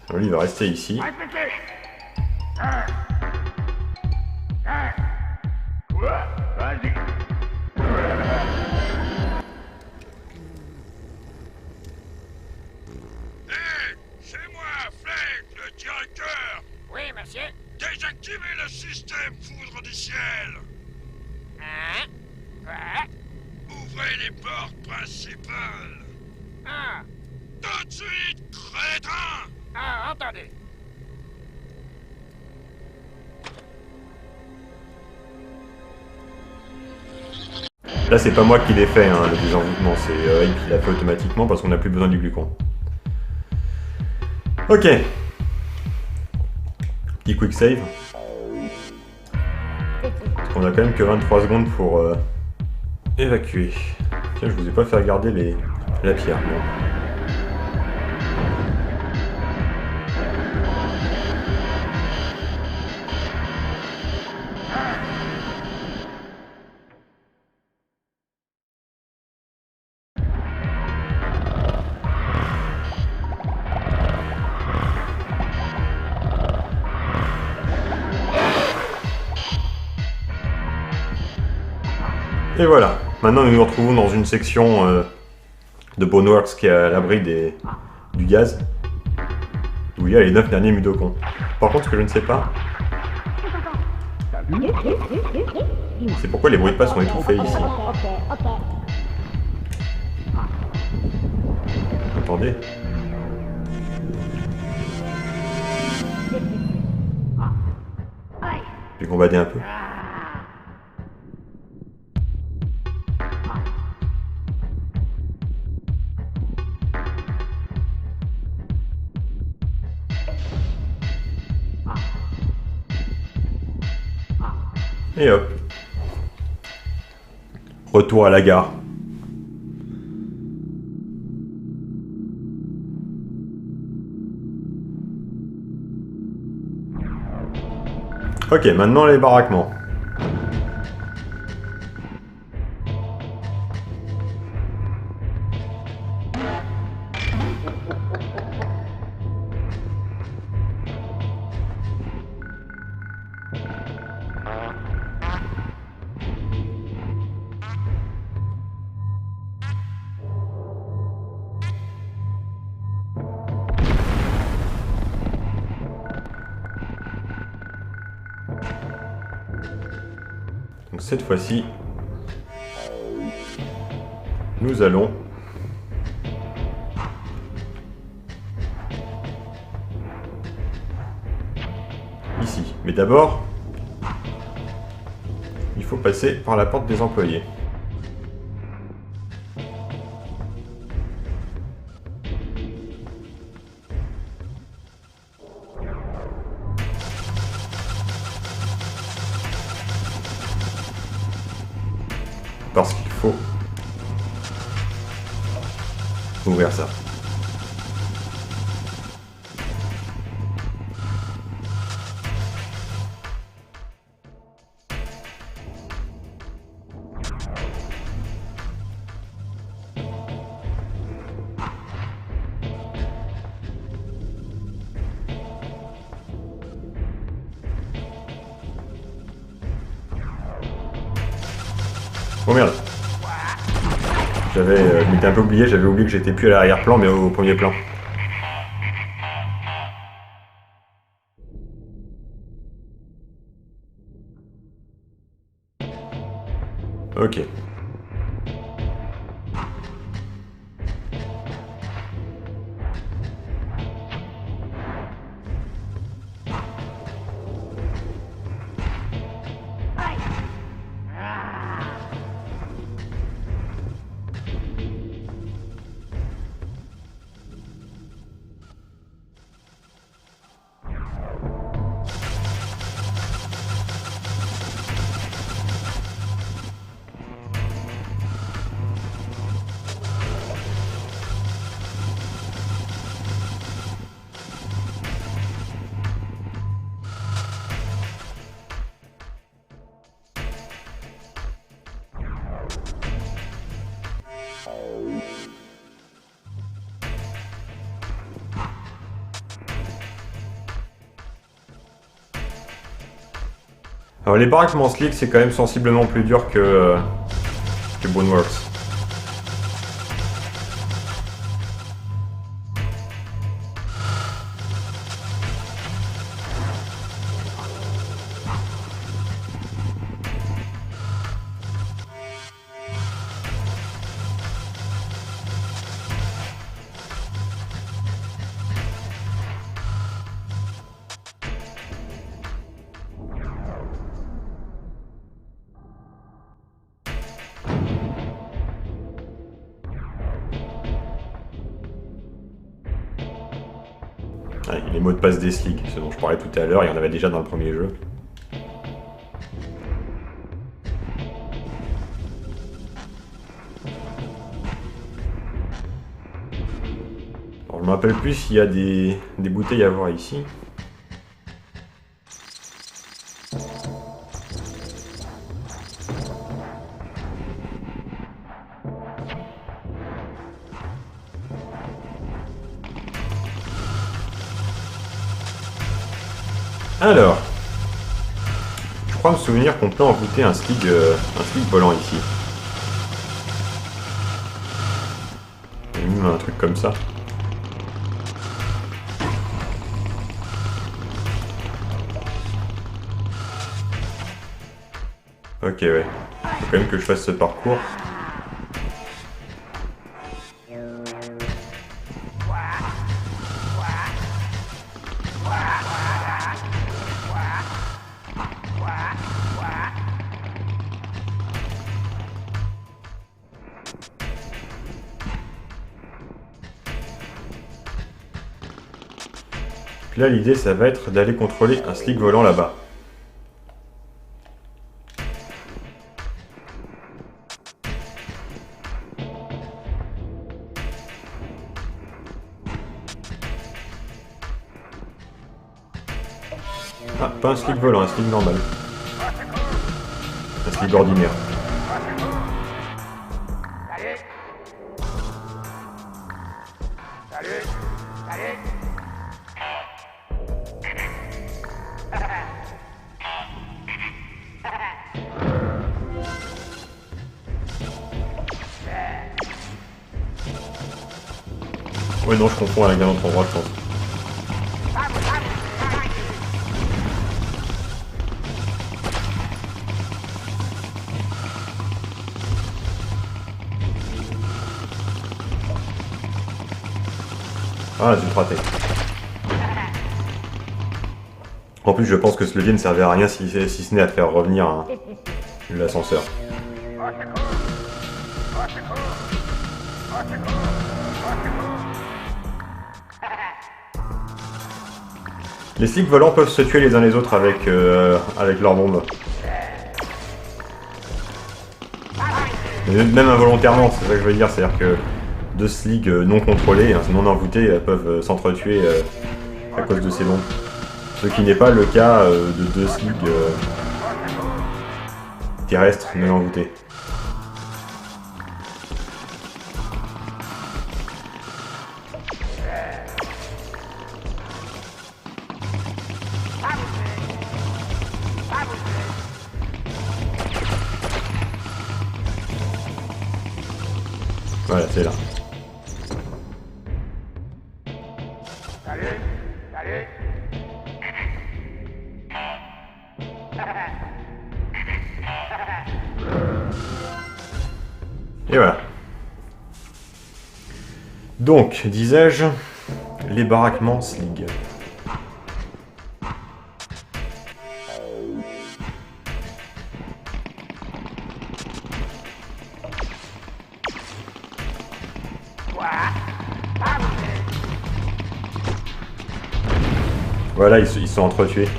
Alors, lui, il va rester ici. Répétez. Quoi? Vas-y. C'est moi, Flake, le directeur. Oui, monsieur. Désactivez le système foudre du ciel. Hein? Quoi? Ouvrez les portes principales. Ah, Tout de suite, crétin. ah, entendu. Là, c'est pas moi qui l'ai fait, hein, le désenvoûtement, c'est Abe qui l'a fait automatiquement parce qu'on n'a plus besoin du glucon. Ok. Petit quick save. Parce qu'on a quand même que 23 secondes pour évacuer. Tiens, je vous ai pas fait regarder la pierre. Bon. Et voilà, maintenant nous nous retrouvons dans une section de Boneworks qui est à l'abri du gaz, où il y a les 9 derniers Mudokons. Par contre, ce que je ne sais pas, c'est pourquoi les bruits de pas sont étouffés ici. Attendez. Je vais combattre un peu. Et hop. Retour à la gare. Ok, maintenant les baraquements. Donc cette fois-ci, nous allons ici. Mais d'abord, il faut passer par la porte des employés. Parce qu'il faut ouvrir ça. Oh merde. Je m'étais un peu oublié, j'avais oublié que j'étais plus à l'arrière-plan mais au premier plan. Ok. Alors les baraquements slick c'est quand même sensiblement plus dur que Boneworks. Ouais, les mots de passe des slicks, ce dont je parlais tout à l'heure, il y en avait déjà dans le premier jeu. Alors, je me rappelle plus s'il y a des bouteilles à voir ici. Alors, je crois me souvenir qu'on peut embouter un slig volant ici. Il y a même un truc comme ça. Ok, ouais. Faut quand même que je fasse ce parcours. Là, l'idée, ça va être d'aller contrôler un slig volant là-bas. Ah, pas un slick volant, un slick normal. Un slick ordinaire. Salut. Salut. Salut. Ouais, non, je confonds avec un autre endroit, je pense. Ah, j'ai raté. En plus, je pense que ce levier ne servait à rien si ce n'est à faire revenir hein, l'ascenseur. Les slicks volants peuvent se tuer les uns les autres avec leurs bombes. Même involontairement, c'est ça que je veux dire, c'est-à-dire que deux slicks non contrôlés, hein, non envoûtés, peuvent s'entretuer à cause de ces bombes. Ce qui n'est pas le cas de deux slicks terrestres non envoûtés. Voilà, c'est là. Salut. Salut. Et voilà. Donc, disais-je, les baraquements slig. Voilà, ils sont entretués.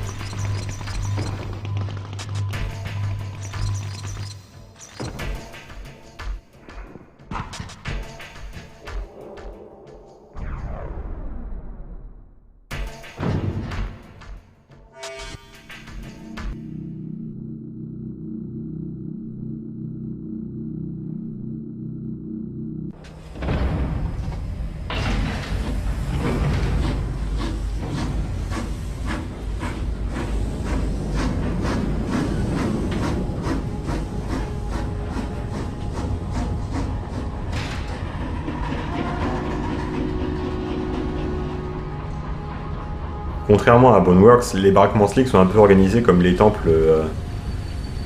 Contrairement à Boneworks, les baraquements slick sont un peu organisés comme les temples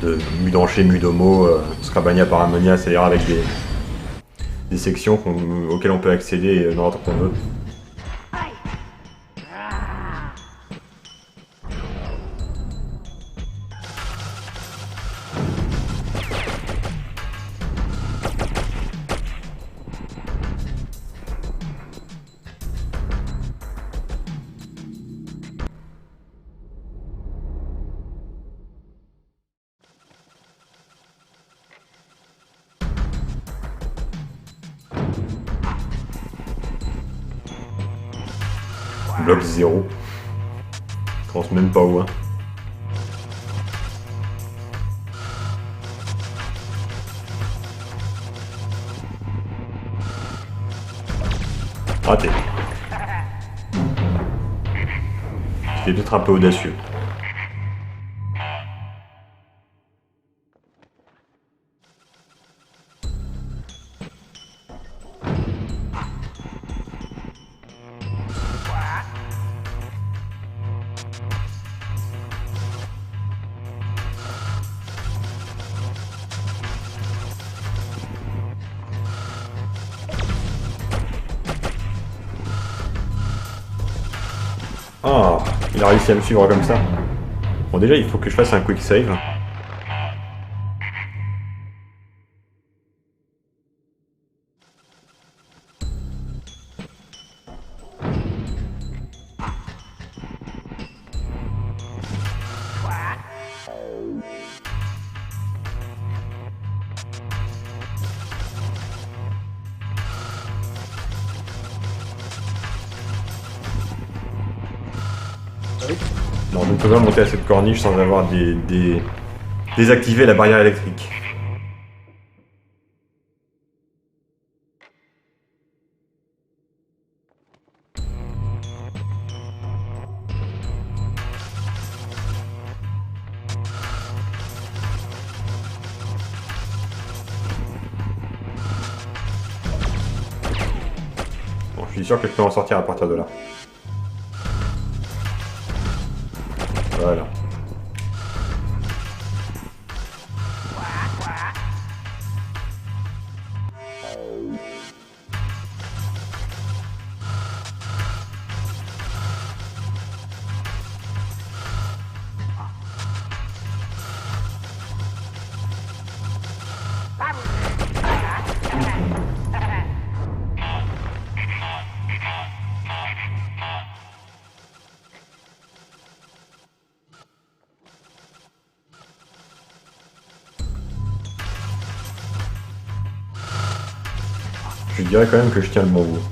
de Mudanché, Mudomo, Scribania, Paramonia, c'est-à-dire avec des sections auxquelles on peut accéder dans l'ordre qu'on veut. Bloc 0. Je pense même pas où. Hein. Raté. C'était peut-être un peu audacieux. Ah, il a réussi à me suivre comme ça. Bon, déjà, il faut que je fasse un quick save. Non, je ne peux pas monter à cette corniche sans avoir désactivé la barrière électrique. Bon, je suis sûr que je peux en sortir à partir de là. Voilà. Je dirais quand même que je tiens le bon bout.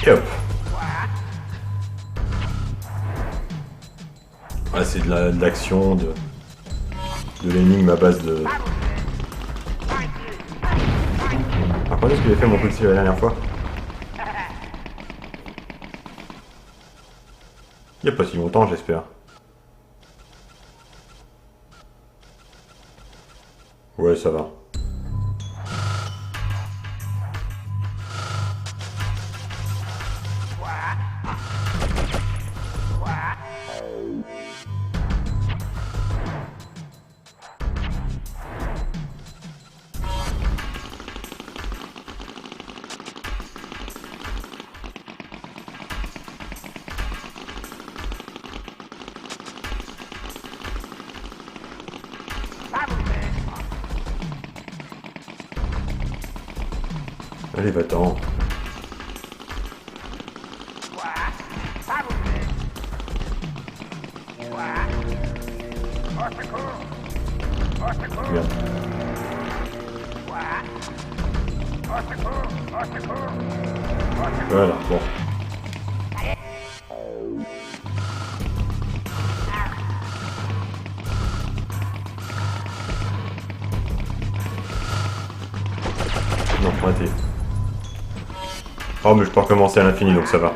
Et hop. Ah, c'est de l'action, de l'énigme à base de... Ah, quand est-ce que j'ai fait mon coup de tir la dernière fois? Il n'y a pas si longtemps, j'espère. Ouais, ça va. Allez, va-t'en. Merde. Voilà, bon. Non, raté. Oh, mais je peux recommencer à l'infini, donc ça va.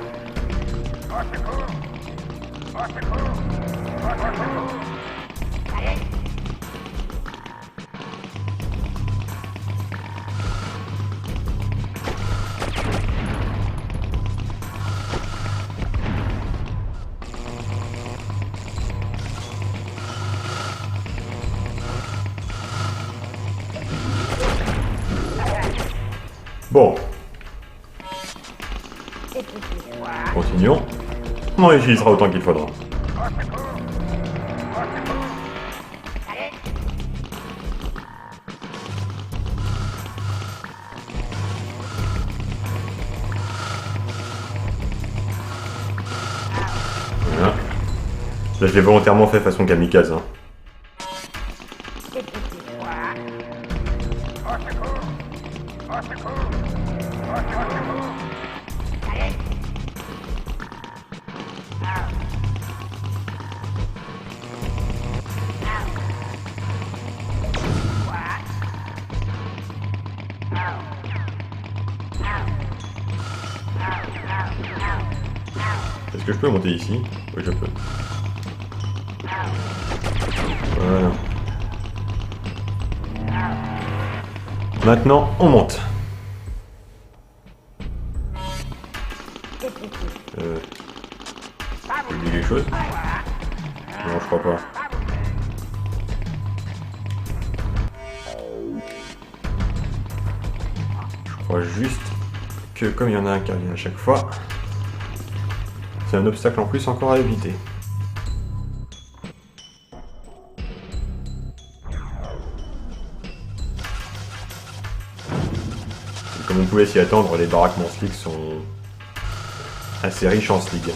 Bon. Continuons. On utilisera autant qu'il faudra. Voilà. Là, je l'ai volontairement fait façon kamikaze. Hein. Est-ce que je peux monter ici? Oui, je peux. Voilà. Maintenant, on monte. J'ai oublié quelque chose? Non, je crois pas. Je crois juste que comme il y en a un qui revient à chaque fois, C'est un obstacle en plus encore à éviter. Et comme on pouvait s'y attendre, les baraquements slick sont assez riches en slig.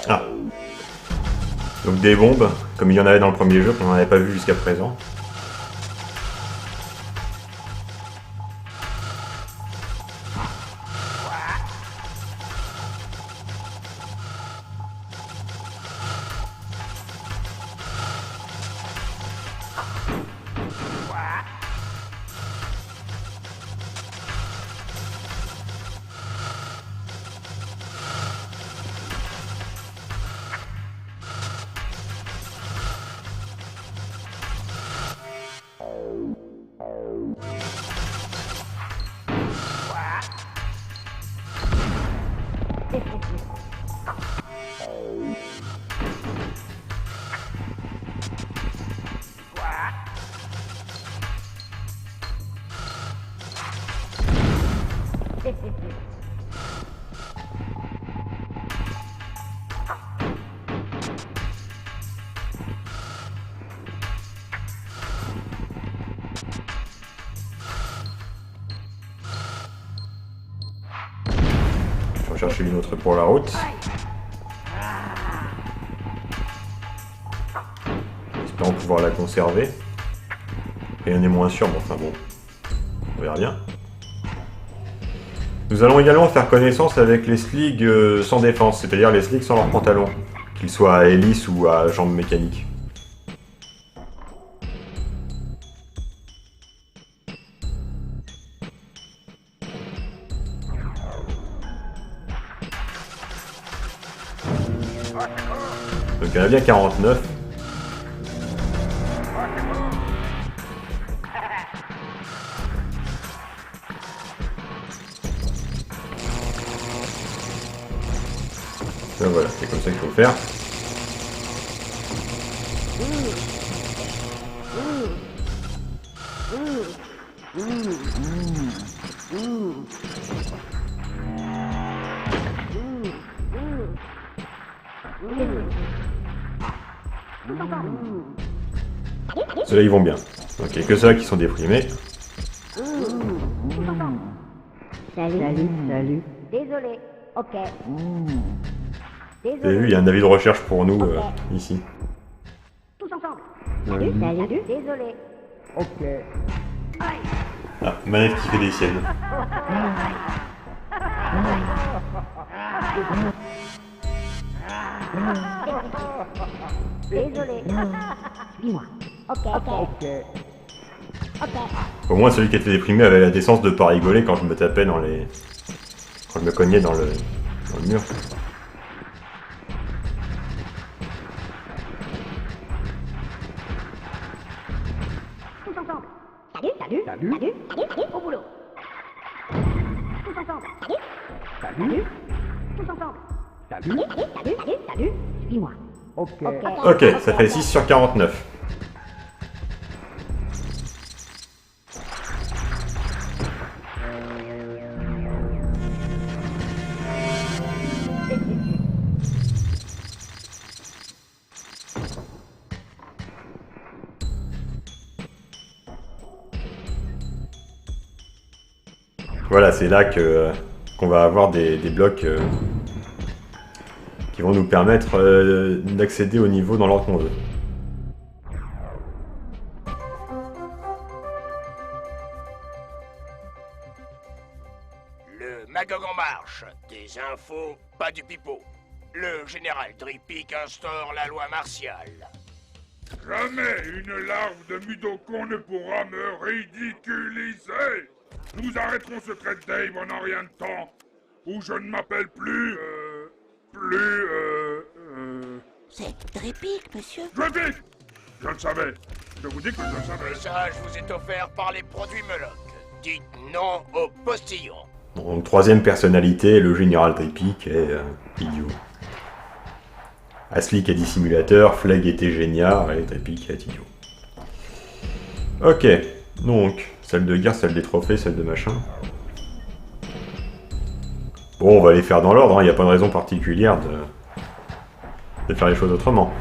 Ah. Donc des bombes, comme il y en avait dans le premier jeu, qu'on n'en avait pas vu jusqu'à présent. Je vais chercher une autre pour la route. Espérons pouvoir la conserver. Rien n'est moins sûr, mais enfin bon. On verra bien. Nous allons également faire connaissance avec les sligs sans défense, c'est-à-dire les sligs sans leurs pantalons, qu'ils soient à hélice ou à jambes mécaniques. Donc il y en a bien 49. Ben voilà, c'est comme ça qu'il faut faire. Ceux-là ils vont bien. Donc il n'y a que ceux-là qui sont déprimés. Salut. Désolé. Ok. Vous avez vu, il y a un avis de recherche pour nous ici. Tous ensemble. Salut. Désolé. Ok. Ah, manette qui fait des siennes. Désolé. Suis-moi. Ok. Au moins celui qui était déprimé avait la décence de pas rigoler quand je me tapais dans les... Quand je me cognais dans le mur. Tous ensemble. Salut. Au boulot. Tous ensemble. Salut. Tous ensemble. Salut. Suis-moi. Ok, ça fait 6 sur 49. Voilà, c'est là qu'on va avoir des blocs qui vont nous permettre d'accéder au niveau dans l'ordre qu'on veut. Le Magog en marche. Des infos, pas du pipeau. Le général Dripik instaure la loi martiale. Jamais une larve de Mudokon ne pourra me ridiculiser. Nous arrêterons ce trait de Dave en un rien de temps. Ou je ne m'appelle plus... C'est Dripik, monsieur. Dripik. Je le savais. Je vous dis que je le savais. Le message vous est offert par les produits Meloc. Dites non au postillon. Donc, troisième personnalité, le général Trippic est idiot. Aslick est dissimulateur, Flegg était génial, et Trippic est idiot. Ok, donc, celle de guerre, celle des trophées, celle de machin. Bon, on va les faire dans l'ordre, il n'y a pas de raison particulière de faire les choses autrement.